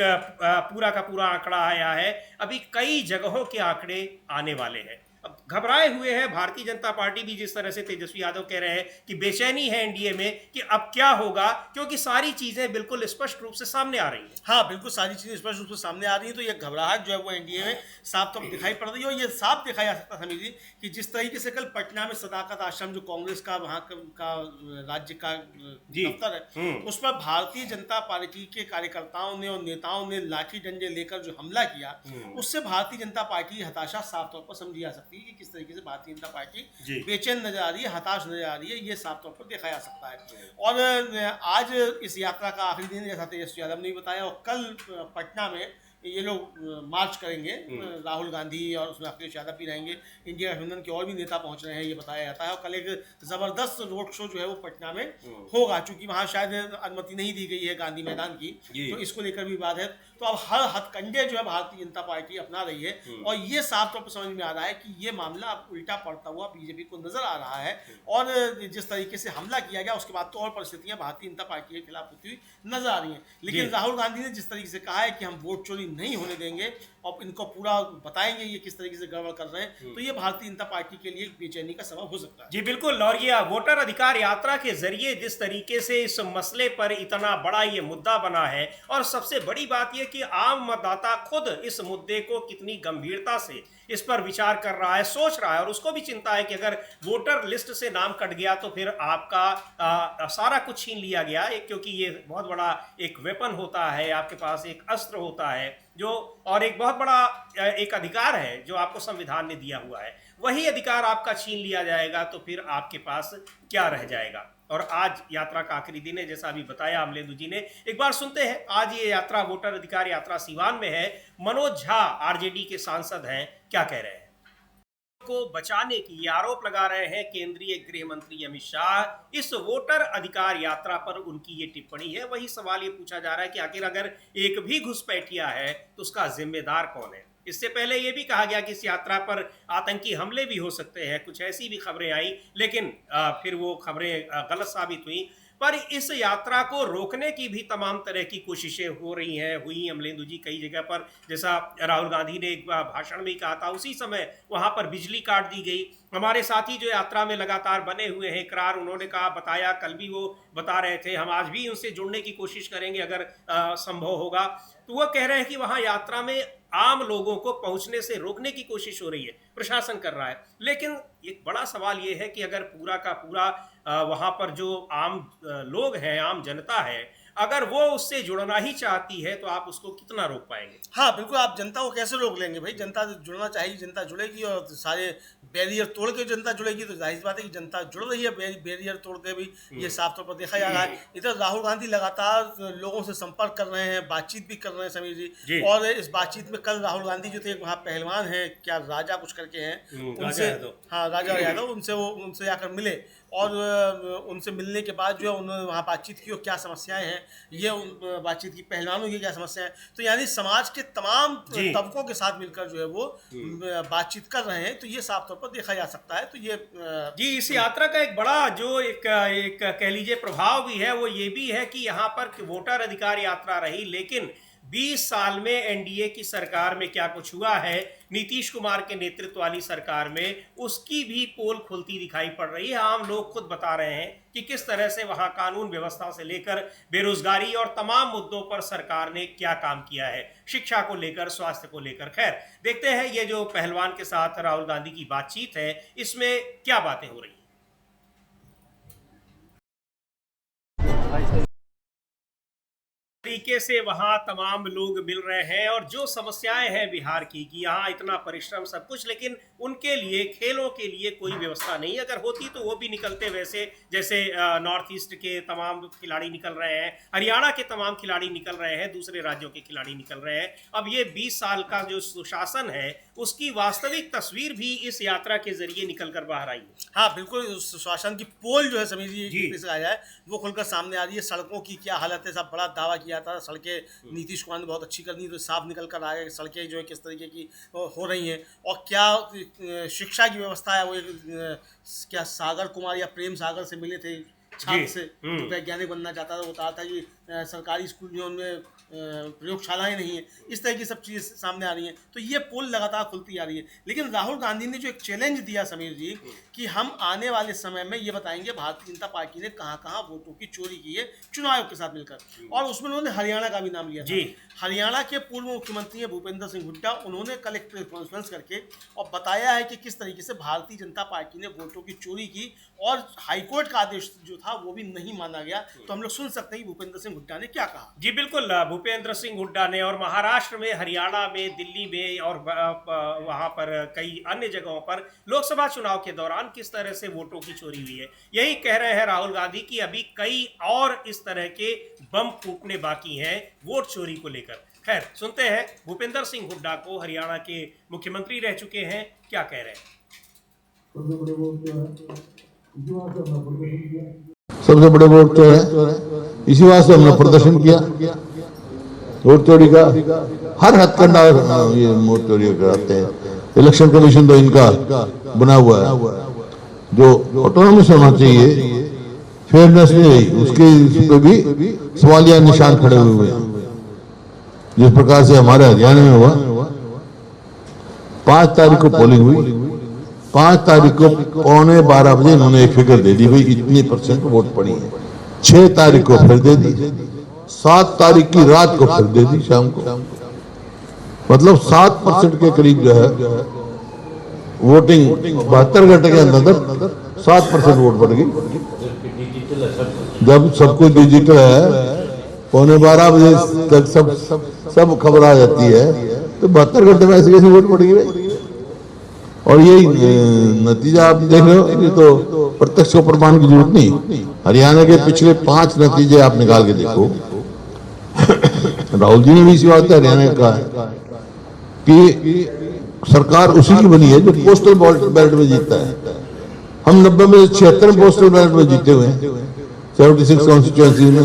पूरा का पूरा आंकड़ा आया है, अभी कई जगहों के आंकड़े आने वाले हैं। अब घबराए हुए हैं भारतीय जनता पार्टी भी, जिस तरह से तेजस्वी यादव कह रहे हैं कि बेचैनी है एनडीए में कि अब क्या होगा, क्योंकि सारी चीजें बिल्कुल स्पष्ट रूप से सामने आ रही हैं। हाँ, बिल्कुल सारी चीजें स्पष्ट रूप से सामने आ रही हैं। तो ये घबराहट जो है वो एनडीए में साफ तौर पर दिखाई पड़ रही है। और ये साफ दिखाई जा सकता समीर जी कि जिस तरीके से कल पटना में सदाकत आश्रम जो कांग्रेस का वहाँ का राज्य का दफ्तर है, उस पर भारतीय जनता पार्टी के कार्यकर्ताओं ने और नेताओं ने लाठी डंडे लेकर जो हमला किया, उससे भारतीय जनता पार्टी की हताशा साफ तौर पर समझी जा सकती है कि किस तरीके से भारतीय जनता पार्टी बेचैन नजर आ रही है, हताश नजर आ रही है। ये साफ तौर पर देखा जा सकता है। और आज इस यात्रा का आखिरी दिन, जैसा तेजस्वी यादव ने बताया, और कल पटना में ये लोग मार्च करेंगे, राहुल गांधी और उसमें अखिलेश यादव भी रहेंगे, इंडिया गठबंधन के और भी नेता पहुंच रहे हैं, ये बताया जाता है। और कल एक जबरदस्त रोड शो जो है वो पटना में होगा, क्योंकि वहां शायद अनुमति नहीं दी गई है गांधी मैदान की, तो इसको लेकर भी विवाद है। तो अब हर हथकंडे जो है भारतीय जनता पार्टी अपना रही है, और ये साफ तौर पर समझ में आ रहा है कि ये मामला अब उल्टा पड़ता हुआ बीजेपी को नजर आ रहा है। और जिस तरीके से हमला किया गया उसके बाद तो और परिस्थितियां भारतीय जनता पार्टी के खिलाफ होती हुई नजर आ रही हैं। लेकिन राहुल गांधी ने जिस तरीके से कहा है कि हम वोट चोरी नहीं होने देंगे और इनको पूरा बताएंगे ये किस तरीके से गड़बड़ कर रहे हैं, तो ये भारतीय जनता पार्टी के लिए बेचैनी का सबब हो सकता है। जी बिल्कुल। और ये वोटर अधिकार यात्रा के जरिए जिस तरीके से इस मसले पर इतना बड़ा ये मुद्दा बना है, और सबसे बड़ी बात यह कि आम मतदाता खुद इस मुद्दे को कितनी गंभीरता से इस पर विचार कर रहा है, सोच रहा है, और उसको भी चिंता है कि अगर वोटर लिस्ट से नाम कट गया तो फिर आपका सारा कुछ छीन लिया गया, क्योंकि ये बहुत बड़ा एक वेपन होता है, आपके पास एक अस्त्र होता है जो, और एक बहुत बड़ा एक अधिकार है जो आपको संविधान ने दिया हुआ है। वही अधिकार आपका छीन लिया जाएगा तो फिर आपके पास क्या रह जाएगा। और आज यात्रा का आखिरी दिन है, जैसा अभी बताया अमलेंदु जी ने। एक बार सुनते हैं, आज ये यात्रा वोटर अधिकार यात्रा सीवान में है। मनोज झा आरजेडी के सांसद हैं, क्या कह रहे हैं? को बचाने की ये आरोप लगा रहे हैं केंद्रीय गृह मंत्री अमित शाह। इस वोटर अधिकार यात्रा पर उनकी ये टिप्पणी है। वही सवाल ये पूछा जा रहा है कि आखिर अगर एक भी घुसपैठिया है तो उसका जिम्मेदार कौन है? इससे पहले ये भी कहा गया कि इस यात्रा पर आतंकी हमले भी हो सकते हैं, कुछ ऐसी भी खबरें आई, लेकिन फिर वो खबरें गलत साबित हुई। पर इस यात्रा को रोकने की भी तमाम तरह की कोशिशें हो रही हैं, हुई अमलेंदु जी कई जगह पर। जैसा राहुल गांधी ने एक भाषण में कहा था, उसी समय वहां पर बिजली काट दी गई। हमारे साथी जो यात्रा में लगातार बने हुए हैं इकरार, उन्होंने कहा, बताया, कल भी वो बता रहे थे, हम आज भी उनसे जुड़ने की कोशिश करेंगे अगर संभव होगा। तो वो कह रहे हैं कि वहां यात्रा में आम लोगों को पहुंचने से रोकने की कोशिश हो रही है, प्रशासन कर रहा है। लेकिन एक बड़ा सवाल ये है कि अगर पूरा का पूरा वहां पर जो आम लोग हैं, आम जनता है, अगर वो उससे जुड़ना ही चाहती है तो आप उसको कितना रोक पाएंगे? हाँ बिल्कुल, आप जनता को कैसे रोक लेंगे भाई? जनता जुड़ना चाहेगी, जनता जुड़ेगी, और सारे बैरियर तोड़ के जनता जुड़ेगी, तो जाहिर बात है कि जनता जुड़ रही है बैरियर तोड़ के भी, ये साफ तौर पर देखा जा रहा है। इधर राहुल गांधी लगातार लोगों से संपर्क कर रहे हैं, बातचीत भी कर रहे हैं समीर जी। और इस बातचीत में कल राहुल गांधी जो थे, वहाँ पहलवान हैं, क्या राजा कुछ करके हैं, उनसे, हाँ राजा यादव, उनसे आकर मिले, और उनसे मिलने के बाद जो है उन्होंने वहाँ बातचीत की और क्या समस्याएं हैं ये बातचीत की, पहलवानों की क्या समस्याएं हैं। तो यानी समाज के तमाम तबकों के साथ मिलकर जो है वो बातचीत कर रहे हैं, तो ये साफ तौर पर देखा जा सकता है। तो ये जी, इस यात्रा का एक बड़ा जो एक कह लीजिए प्रभाव भी है, वो ये भी है कि यहाँ पर वोटर अधिकार यात्रा रही, लेकिन 20 साल में एनडीए की सरकार में क्या कुछ हुआ है, नीतीश कुमार के नेतृत्व वाली सरकार में, उसकी भी पोल खुलती दिखाई पड़ रही है। आम लोग खुद बता रहे हैं कि किस तरह से वहां कानून व्यवस्था से लेकर बेरोजगारी और तमाम मुद्दों पर सरकार ने क्या काम किया है, शिक्षा को लेकर, स्वास्थ्य को लेकर। खैर, देखते हैं ये जो पहलवान के साथ राहुल गांधी की बातचीत है, इसमें क्या बातें हो रही हैं। तरीके से वहाँ तमाम लोग मिल रहे हैं और जो समस्याएं हैं बिहार की कि यहाँ इतना परिश्रम सब कुछ, लेकिन उनके लिए खेलों के लिए कोई व्यवस्था नहीं। अगर होती तो वो भी निकलते, वैसे जैसे नॉर्थ ईस्ट के तमाम खिलाड़ी निकल रहे हैं, हरियाणा के तमाम खिलाड़ी निकल रहे हैं, दूसरे राज्यों के खिलाड़ी निकल रहे हैं। अब ये 20 साल का जो सुशासन है उसकी वास्तविक तस्वीर भी इस यात्रा के जरिए निकल कर बाहर आई है। हाँ बिल्कुल, सुशासन की पोल जो है समीर जी से आया है वो खुलकर सामने आ रही है। सड़कों की क्या हालत है, सब बड़ा दावा किया था सड़कें नीतीश कुमार ने बहुत अच्छी कर दी, तो साफ निकल कर आया सड़कें जो है किस तरीके की हो रही हैं। और क्या शिक्षा की व्यवस्था है, वो क्या सागर कुमार या प्रेम सागर से मिले थे छात्र से, जो वैज्ञानिक बनना चाहता था, वो कहा था कि सरकारी स्कूल जो उनमें प्रयोगशालाएं नहीं है। इस तरह की सब चीज़ सामने आ रही हैं, तो ये पोल लगातार खुलती आ रही है। लेकिन राहुल गांधी ने जो एक चैलेंज दिया समीर जी कि हम आने वाले समय में ये बताएंगे भारतीय जनता पार्टी ने कहाँ कहाँ वोटों की चोरी की है चुनाव आयोग के साथ मिलकर, और उसमें उन्होंने हरियाणा का भी नाम लिया था। हरियाणा के पूर्व मुख्यमंत्री हैं भूपेंद्र सिंह हुड्डा, उन्होंने कल एक प्रेस कॉन्फ्रेंस करके और बताया है कि किस तरीके से भारतीय जनता पार्टी ने वोटों की चोरी की और हाईकोर्ट का आदेश जो था वो भी नहीं माना गया। तो हम लोग सुन सकते हैं कि भूपेंद्र सिंह हुड्डा ने क्या कहा। जी बिल्कुल, भूपेंद्र सिंह हुड्डा ने, और महाराष्ट्र में, हरियाणा में, दिल्ली में और वहां पर कई अन्य जगहों पर लोकसभा चुनाव के दौरान किस तरह से वोटों की चोरी हुई है, यही कह रहे हैं राहुल गांधी कि अभी कई और इस तरह के बम फूटने बाकी हैं वोट चोरी को लेकर। खैर, सुनते हैं भूपेंद्र सिंह हुड्डा को, हरियाणा के मुख्यमंत्री रह चुके हैं, क्या कह रहे हैं। सबसे बड़े वोट चोर है, इसी वास्ते हमने प्रदर्शन किया। वोट चोरी का हर हथकंडा ये वोट चोरी कराते हैं। इलेक्शन कमीशन तो इनका बना हुआ है, जो ऑटोनॉमस होना चाहिए, फेयरनेस नहीं, उसके पे भी सवालिया निशान खड़े हुए हैं। जिस प्रकार से हमारे हरियाणा में हुआ, 5 तारीख को पोलिंग हुई, 5 तारीख को 11:15 बजे इन्होंने एक फिगर दे दी, भाई इतनी % वोट पड़ी है। 6 तारीख को फिर दे दी, 7 तारीख की रात को फिर दे दी शाम को, मतलब 7% के करीब जो है वोटिंग 72 घंटे के अंदर 7% वोट बढ़ गई। जब सब कुछ डिजिटल है, 11:15 बजे तक सब खबर आ जाती है, तो 72 घंटे में ऐसे कैसे वोट पड़ गई। और यही नतीजा आप देख रहे हो, ये तो प्रत्यक्ष को प्रमाण की जरूरत नहीं। हरियाणा के पिछले 5 नतीजे आप निकाल के देखो। राहुल जी ने भी इसी बात हरियाणा का कहा कि सरकार उसी की बनी है जो पोस्टल बैलेट में जीतता है। हम 90 में 76 पोस्टल बैलेट में जीते हुए हैं, 76 कॉन्स्टिट्यूएंसी में।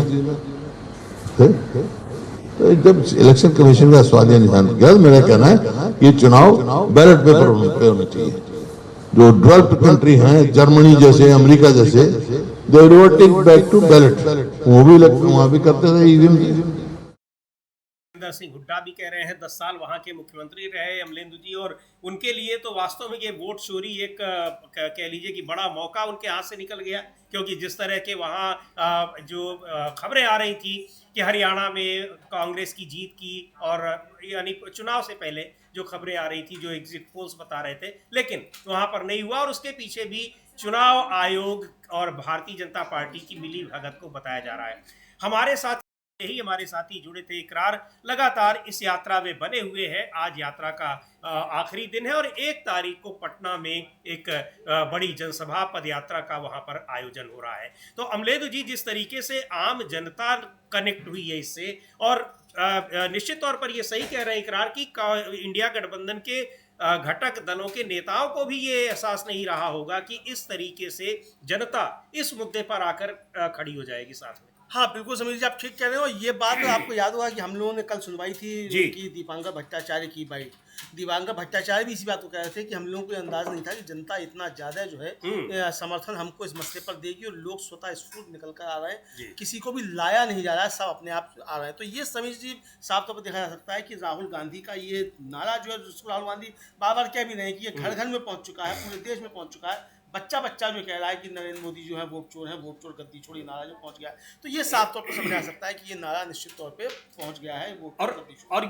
तो जब इलेक्शन कमीशन का सवालिया निशान गया, मेरा कहना है ये चुनाव बैलेट पेपर पे होने चाहिए। जो डेवलप्ड कंट्री हैं, जर्मनी जैसे, अमेरिका जैसे, दे रिवर्टिंग बैक टू बैलेट, वो भी वहां भी करते थे। भूपेंद्र सिंह हुड्डा भी कह रहे हैं 10 साल वहां के मुख्यमंत्री रहे अमलेंदु जी, और उनके लिए तो वास्तव में ये वोट चोरी एक कह लीजिए कि बड़ा मौका उनके हाथ से निकल गया, क्योंकि जिस तरह के वहाँ जो खबरें आ रही थी कि हरियाणा में कांग्रेस की जीत की, और यानी चुनाव से पहले जो खबरें आ रही थी, जो एग्जिट पोल्स बता रहे थे, लेकिन वहाँ पर नहीं हुआ। और उसके पीछे भी चुनाव आयोग और भारतीय जनता पार्टी की मिली भगत को बताया जा रहा है। हमारे साथी जुड़े थे। इकरार लगातार इस यात्रा में बने हुए हैं। आज यात्रा का आखिरी दिन है और 1 तारीख को पटना में एक बड़ी जनसभा पद यात्रा का वहां पर आयोजन हो रहा है। तो अमलेदु जी, जिस तरीके से आम जनता कनेक्ट हुई है इससे, और निश्चित तौर पर ये सही कह रहे हैं इकरार की इंडिया गठबंधन के घटक दलों के नेताओं को भी ये एहसास नहीं रहा होगा कि इस तरीके से जनता इस मुद्दे पर आकर खड़ी हो जाएगी साथ में। हाँ बिल्कुल समीर जी, आप ठीक कह रहे हो। ये बात आपको याद होगा कि हम लोगों ने कल सुनवाई थी कि दीपांकर भट्टाचार्य की बाइट। दीपांकर भट्टाचार्य भी इसी बात को कह रहे थे कि हम लोगों को अंदाज नहीं था कि जनता इतना ज्यादा जो है समर्थन हमको इस मसले पर देगी, और लोग स्वतः स्फूर्त निकल कर आ रहे हैं, किसी को भी लाया नहीं जा रहा है, सब अपने आप आ रहे हैं। तो ये समीर जी साफ तौर पर देखा जा सकता है कि राहुल गांधी का ये नारा जो है, जिसको राहुल गांधी बार बार कह भी रहे हैं कि ये घर घर में पहुंच चुका है, पूरे देश में पहुंच चुका है, बच्चा जो कह रहा है कि नरेंद्र मोदी जो है वोट चोर गद्दी छोड़, ये नारा जो पहुंच गया है, तो ये साफ तौर पर समझा जा सकता है कि ये नारा निश्चित तौर पे पहुंच गया है वोट चोर गद्दी छोड़। और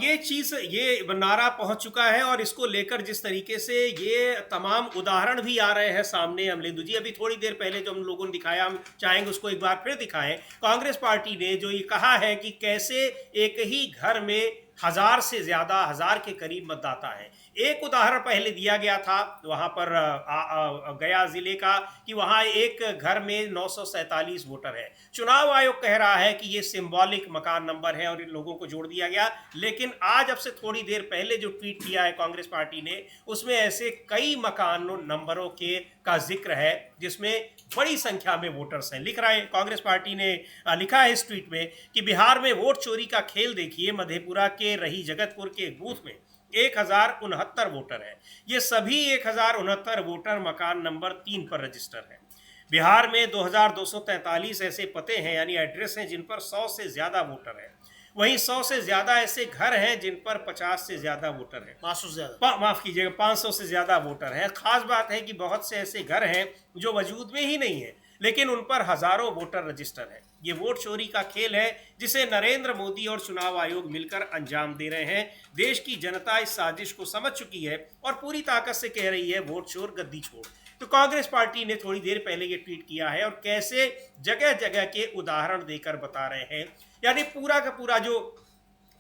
ये नारा पहुंच चुका है, और इसको लेकर जिस तरीके से ये तमाम उदाहरण भी आ रहे हैं सामने। अमलेंदु जी, अभी थोड़ी देर पहले जो हम लोगों ने दिखाया, हम चाहेंगे उसको एक बार फिर दिखाएं। कांग्रेस पार्टी ने जो ये कहा है कि कैसे एक ही घर में 1000 से ज्यादा, 1000 के करीब मतदाता है। एक उदाहरण पहले दिया गया था वहां पर गया जिले का, कि वहां एक घर में 947 वोटर है। चुनाव आयोग कह रहा है कि ये सिंबॉलिक मकान नंबर है और इन लोगों को जोड़ दिया गया। लेकिन आज, अब से थोड़ी देर पहले जो ट्वीट किया है कांग्रेस पार्टी ने, उसमें ऐसे कई मकान नंबरों का जिक्र है जिसमें बड़ी संख्या में वोटर्स हैं। लिख रहा है कांग्रेस पार्टी ने, लिखा है इस ट्वीट में कि बिहार में वोट चोरी का खेल देखिए। मधेपुरा के रही जगतपुर के एक बूथ में 1069 वोटर हैं। ये सभी 1069 वोटर मकान नंबर 3 पर रजिस्टर हैं। बिहार में 2243 ऐसे पते हैं, यानी एड्रेस हैं, जिन पर 100 से ज्यादा वोटर हैं। वहीं 100 से ज्यादा ऐसे घर हैं जिन पर 50 से ज्यादा वोटर हैं। 500 से ज्यादा, माफ कीजिएगा, 500 से ज्यादा वोटर हैं। खास बात है कि बहुत से ऐसे घर हैं जो वजूद में ही नहीं है, लेकिन उन पर हजारों वोटर रजिस्टर हैं। ये वोट चोरी का खेल है जिसे नरेंद्र मोदी और चुनाव आयोग मिलकर अंजाम दे रहे हैं। देश की जनता इस साजिश को समझ चुकी है और पूरी ताकत से कह रही है वोट चोर गद्दी छोड़। तो कांग्रेस पार्टी ने थोड़ी देर पहले ये ट्वीट किया है और कैसे जगह जगह के उदाहरण देकर बता रहे हैं। यानी पूरा का पूरा जो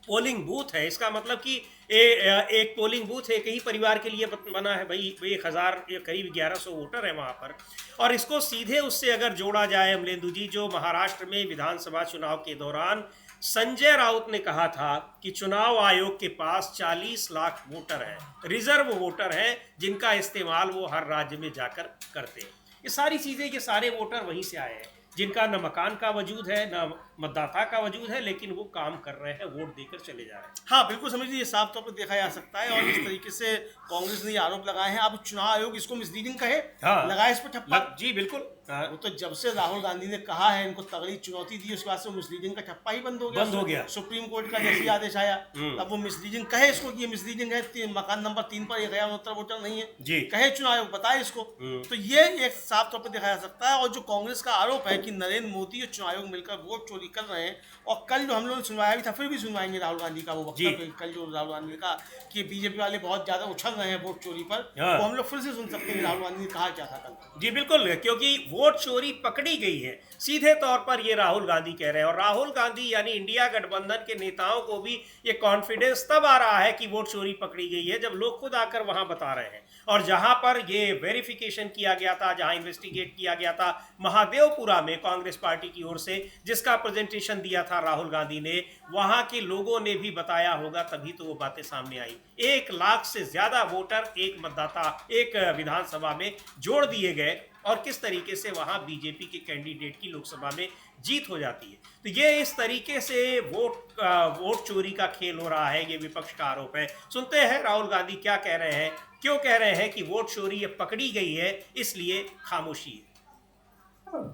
पोलिंग बूथ है, इसका मतलब कि एक पोलिंग बूथ एक ही परिवार के लिए बना है भाई। 1000 करीब 1100 वोटर है वहाँ पर। और इसको सीधे उससे अगर जोड़ा जाए अमलेंदु जी, जो महाराष्ट्र में विधानसभा चुनाव के दौरान संजय राउत ने कहा था कि चुनाव आयोग के पास 40 लाख वोटर हैं, रिजर्व वोटर हैं, जिनका इस्तेमाल वो हर राज्य में जाकर करते हैं। ये सारी चीज़ें, ये सारे वोटर वहीं से आए हैं जिनका न मकान का वजूद है, न मतदाता का वजूद है, लेकिन वो काम कर रहे हैं, वोट देकर चले जा रहे हैं। हाँ बिल्कुल, समझिए ये साफ तौर पर देखा जा सकता है। और इस तरीके से कांग्रेस ने ये आरोप लगाए हैं। अब चुनाव आयोग इसको मिसलीडिंग कहे, हाँ, लगाए इस पर ठप्पा। जी बिल्कुल। वो तो जब से राहुल गांधी ने कहा है, इनको तगड़ी चुनौती दी, उसके बाद से मिसलीडिंग का ठप्पा ही बंद हो गया। सुप्रीम कोर्ट का जैसे आदेश आया, अब वो मिसलीडिंग कहे इसको कि ये मिसलीडिंग है, मकान नंबर 3 पर 1069 वोटर नहीं है जी, कहे चुनाव आयोग, बताए इसको। तो ये एक साफ तौर पर देखा जा सकता है। और जो कांग्रेस का आरोप है कि नरेंद्र मोदी और चुनाव आयोग मिलकर वोट चोरी कर रहे हैं, और कल जो हम लोगों ने सुनवाया भी था, फिर भी सुनवाएंगे राहुल गांधी का वो वक्तव्य। कल जो राहुल गांधी ने कहा कि बीजेपी वाले बहुत ज्यादा उछल रहे हैं वोट चोरी पर, तो हम लोग फिर से सुन सकते हैं राहुल गांधी ने कहा क्या था कल। जी बिल्कुल, क्योंकि वोट चोरी पकड़ी गई है, सीधे तौर पर ये राहुल गांधी कह रहे हैं। और राहुल गांधी यानी इंडिया गठबंधन के नेताओं को भी ये कॉन्फिडेंस तब आ रहा है कि वोट चोरी पकड़ी गई है जब लोग खुद आकर वहां बता रहे हैं। और जहां पर ये वेरिफिकेशन किया गया था, जहां इन्वेस्टिगेट किया गया था महादेवपुरा में कांग्रेस पार्टी की ओर से, जिसका प्रेजेंटेशन दिया था राहुल गांधी ने, वहां के लोगों ने भी बताया होगा, तभी तो वो बातें सामने आई। 1 लाख से ज्यादा वोटर एक मतदाता, एक विधानसभा में जोड़ दिए गए, और किस तरीके से वहां बीजेपी के कैंडिडेट की लोकसभा में जीत हो जाती है। तो ये इस तरीके से वोट चोरी का खेल हो रहा है, ये विपक्ष का आरोप है। सुनते हैं राहुल गांधी क्या कह रहे हैं, क्यों कह रहे हैं कि वोट चोरी ये पकड़ी गई है, इसलिए खामोशी है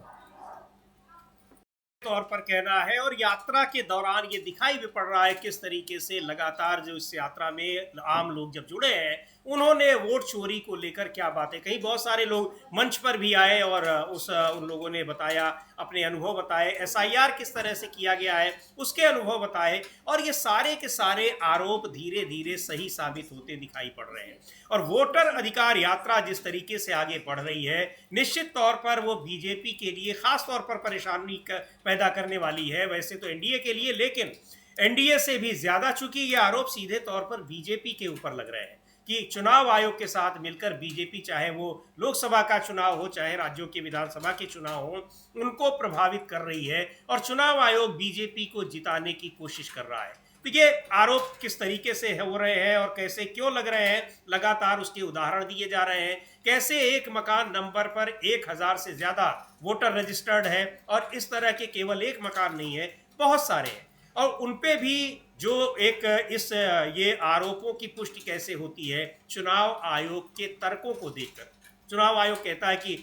तौर पर कहना है। और यात्रा के दौरान ये दिखाई भी पड़ रहा है किस तरीके से लगातार जो इस यात्रा में आम लोग जब जुड़े हैं, उन्होंने वोट चोरी को लेकर क्या बातें कही। बहुत सारे लोग मंच पर भी आए और उन लोगों ने बताया, अपने अनुभव बताए, एसआईआर किस तरह से किया गया है उसके अनुभव बताए। और ये सारे के सारे आरोप धीरे धीरे सही साबित होते दिखाई पड़ रहे हैं। और वोटर अधिकार यात्रा जिस तरीके से आगे बढ़ रही है, निश्चित तौर पर वो बीजेपी के लिए खास तौर पर परेशानी पैदा करने वाली है, वैसे तो एनडीए के लिए, लेकिन एनडीए से भी ज्यादा, चूंकि ये आरोप सीधे तौर पर बीजेपी के ऊपर लग रहे हैं कि चुनाव आयोग के साथ मिलकर बीजेपी, चाहे वो लोकसभा का चुनाव हो, चाहे राज्यों के विधानसभा के चुनाव हो, उनको प्रभावित कर रही है और चुनाव आयोग बीजेपी को जिताने की कोशिश कर रहा है। तो ये आरोप किस तरीके से हो रहे हैं और कैसे क्यों लग रहे हैं, लगातार उसके उदाहरण दिए जा रहे हैं। कैसे एक मकान नंबर पर 1000 से ज्यादा वोटर रजिस्टर्ड है, और इस तरह के केवल एक मकान नहीं है, बहुत सारे हैं। और उनपे भी जो ये आरोपों की पुष्टि कैसे होती है, चुनाव आयोग के तर्कों को देखकर। चुनाव आयोग कहता है कि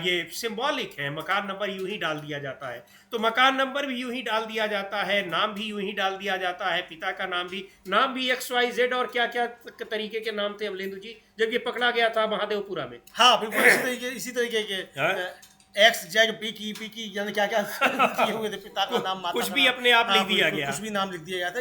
ये सिंबॉलिक है, मकान नंबर यूं ही डाल दिया जाता है, तो मकान नंबर भी यूं ही डाल दिया जाता है, नाम भी यूं ही डाल दिया जाता है, पिता का नाम भी XYZ और क्या क्या तरीके के नाम थे अमलेंदु जी जब ये पकड़ा गया था महादेवपुरा में। हाँ बिल्कुल इसी तरीके के XZ यानी क्या क्या किए हुए थे, पिता का नाम, माता कुछ का भी नाम। अपने आप लिख हाँ, दिया गया, कुछ भी नाम लिख दिया गया था।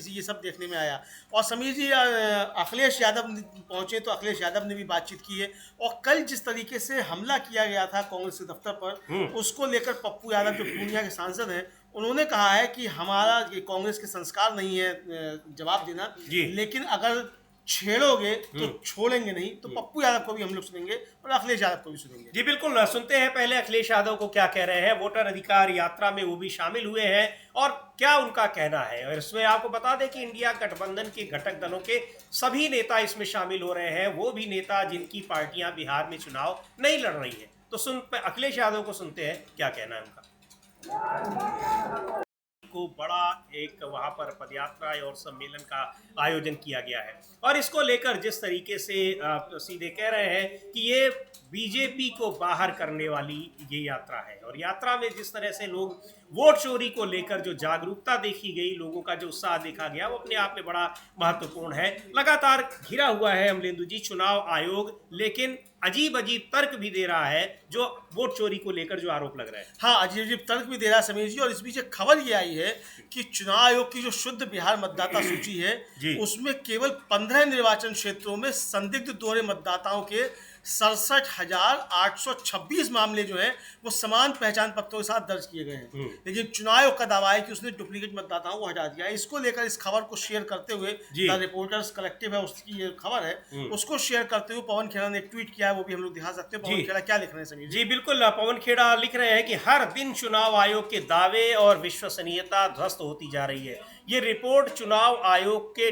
ये सब देखने में आया। और समीर जी, अखिलेश यादव पहुंचे तो अखिलेश यादव ने भी बातचीत की है। और कल जिस तरीके से हमला किया गया था कांग्रेस के दफ्तर पर, उसको लेकर पप्पू यादव जो पूर्णिया के सांसद हैं, उन्होंने कहा है कि हमारा ये कांग्रेस के संस्कार नहीं है जवाब देना, लेकिन अगर छेड़ोगे तो छोड़ेंगे नहीं। तो पप्पू यादव को भी हम लोग सुनेंगे और अखिलेश यादव को भी सुनेंगे। जी बिल्कुल, सुनते हैं पहले अखिलेश यादव को क्या कह रहे हैं। वोटर अधिकार यात्रा में वो भी शामिल हुए हैं और क्या उनका कहना है। और इसमें आपको बता दें कि इंडिया गठबंधन के घटक दलों के सभी नेता इसमें शामिल हो रहे हैं, वो भी नेता जिनकी पार्टियां बिहार में चुनाव नहीं लड़ रही है। तो अखिलेश यादव को सुनते हैं क्या कहना है उनका। को बड़ा एक वहां पर पदयात्रा और सम्मेलन का आयोजन किया गया है और इसको लेकर जिस तरीके से सीधे कह रहे हैं कि ये बीजेपी को बाहर करने वाली ये यात्रा है। और यात्रा में जिस तरह से लोग वोट चोरी को लेकर जो जागरूकता देखी गई, लोगों का जो उत्साह देखा गया, वो अपने आप में बड़ा महत्वपूर्ण है। लगातार घिरा हुआ है अमलेंदु जी चुनाव आयोग, लेकिन अजीब अजीब तर्क भी दे रहा है जो वोट चोरी को लेकर जो आरोप लग रहा है। हाँ, अजीब अजीब तर्क भी दे रहा है समीर जी। और इस बीच एक खबर ये आई है कि चुनाव आयोग की जो शुद्ध बिहार मतदाता सूची है, उसमें केवल 15 निर्वाचन क्षेत्रों में संदिग्ध दोहरे मतदाताओं के 67,826 मामले जो हैं वो समान पहचान पत्रों के साथ दर्ज किए गए हैं। लेकिन चुनाव आयोग का दावा है कि उसने डुप्लीकेट मतदाताओं को हटा दिया है। इसको लेकर इस खबर को शेयर करते हुए, द रिपोर्टर्स कलेक्टिव है उसकी ये खबर है, उसको शेयर करते हुए पवन खेड़ा ने एक ट्वीट किया है, वो भी हम लोग दिखा सकते हैं। पवन खेड़ा क्या लिख रहे हैं समीर जी? बिल्कुल, पवन खेड़ा लिख रहे हैं कि हर दिन चुनाव आयोग के दावे और विश्वसनीयता ध्वस्त होती जा रही है। ये रिपोर्ट चुनाव आयोग के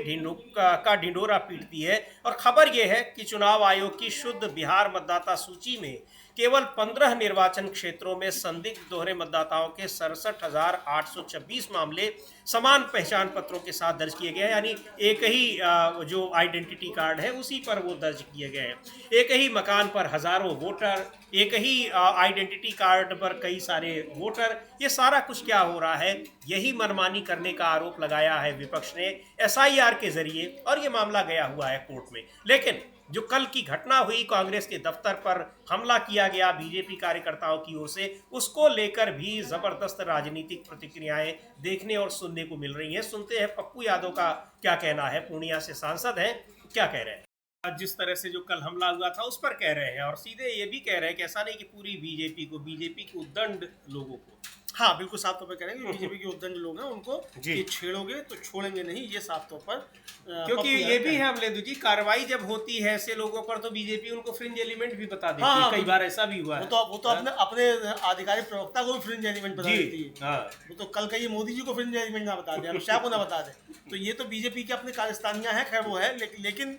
ढिंढोरा पीटती है और खबर यह है कि चुनाव आयोग की शुद्ध बिहार मतदाता सूची में केवल 15 निर्वाचन क्षेत्रों में संदिग्ध दोहरे मतदाताओं के 67,826 मामले समान पहचान पत्रों के साथ दर्ज किए गए हैं। यानी एक ही जो आइडेंटिटी कार्ड है उसी पर वो दर्ज किए गए हैं। एक ही मकान पर हजारों वोटर, एक ही आइडेंटिटी कार्ड पर कई सारे वोटर। ये सारा कुछ क्या हो रहा है? यही मनमानी करने का आरोप लगाया है विपक्ष ने SIR के जरिए और ये मामला गया हुआ है कोर्ट में। लेकिन जो कल की घटना हुई, कांग्रेस के दफ्तर पर हमला किया गया बीजेपी कार्यकर्ताओं की ओर से, उसको लेकर भी जबरदस्त राजनीतिक प्रतिक्रियाएं देखने और सुनने को मिल रही हैं। सुनते हैं पप्पू यादव का क्या कहना है, पूर्णिया से सांसद हैं, क्या कह रहे हैं। जिस तरह से जो कल हमला हुआ था उस पर कह रहे हैं और सीधे ये भी कह रहे हैं कि ऐसा नहीं कि पूरी बीजेपी के उद्दंड लोगों को, हाँ बिल्कुल साफ तौर पर कह रहे हैं कि बीजेपी के उद्दंड लोग हैं, उनको ये छेड़ोगे तो छोड़ेंगे नहीं, ये साफ तौर पर। क्योंकि ये भी है अमलेंदु जी, कार्रवाई जब होती है ऐसे लोगों पर तो बीजेपी उनको फ्रिंज एलिमेंट भी बता देती है। कई बार ऐसा भी हुआ है। वो तो अपने आधिकारिक प्रवक्ता को भी फ्रिंज एलिमेंट बता देती है। वो तो कल कहीं मोदी जी को फ्रिंज एलिमेंट ना बता दे, अमित शाह को ना बता दे, तो ये तो बीजेपी के अपने कारस्तानियां हैं। खैर वो है, लेकिन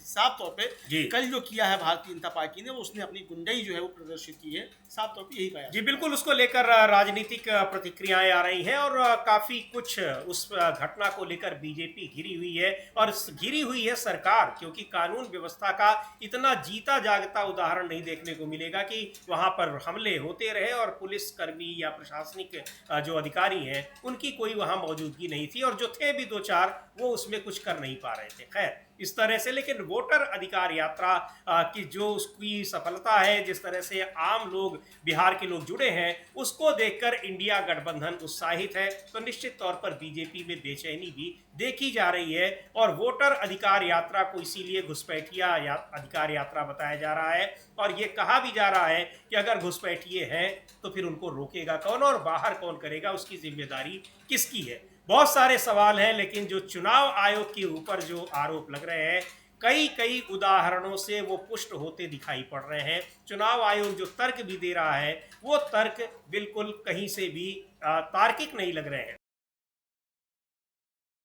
साफ तौर पे कल जो किया है भारतीय जनता पार्टी ने, उसने अपनी गुंडाई जो है वो प्रदर्शित की है। साफ तौर पे यही कहा जी बिल्कुल। उसको लेकर राजनीतिक प्रतिक्रियाएं आ रही हैं और काफी कुछ उस घटना को लेकर बीजेपी घिरी हुई है और घिरी हुई है सरकार, क्योंकि कानून व्यवस्था का इतना जीता जागता उदाहरण नहीं देखने को मिलेगा कि वहां पर हमले होते रहे और पुलिस कर्मी या प्रशासनिक जो अधिकारी हैं उनकी कोई वहां मौजूदगी नहीं थी और जो थे भी 2-4 वो उसमें कुछ कर नहीं पा रहे थे। खैर इस तरह से, लेकिन वोटर अधिकार यात्रा की जो उसकी सफलता है, जिस तरह से आम लोग, बिहार के लोग जुड़े हैं, उसको देखकर इंडिया गठबंधन उत्साहित है। तो निश्चित तौर पर बीजेपी में बेचैनी भी देखी जा रही है और वोटर अधिकार यात्रा को इसीलिए घुसपैठिया अधिकार यात्रा बताया जा रहा है और ये कहा भी जा रहा है कि अगर घुसपैठिए हैं तो फिर उनको रोकेगा कौन और बाहर कौन करेगा, उसकी जिम्मेदारी किसकी है। बहुत सारे सवाल हैं, लेकिन जो चुनाव आयोग के ऊपर जो आरोप लग रहे हैं कई उदाहरणों से वो पुष्ट होते दिखाई पड़ रहे हैं। चुनाव आयोग जो तर्क भी दे रहा है वो तर्क बिल्कुल कहीं से भी तार्किक नहीं लग रहे हैं।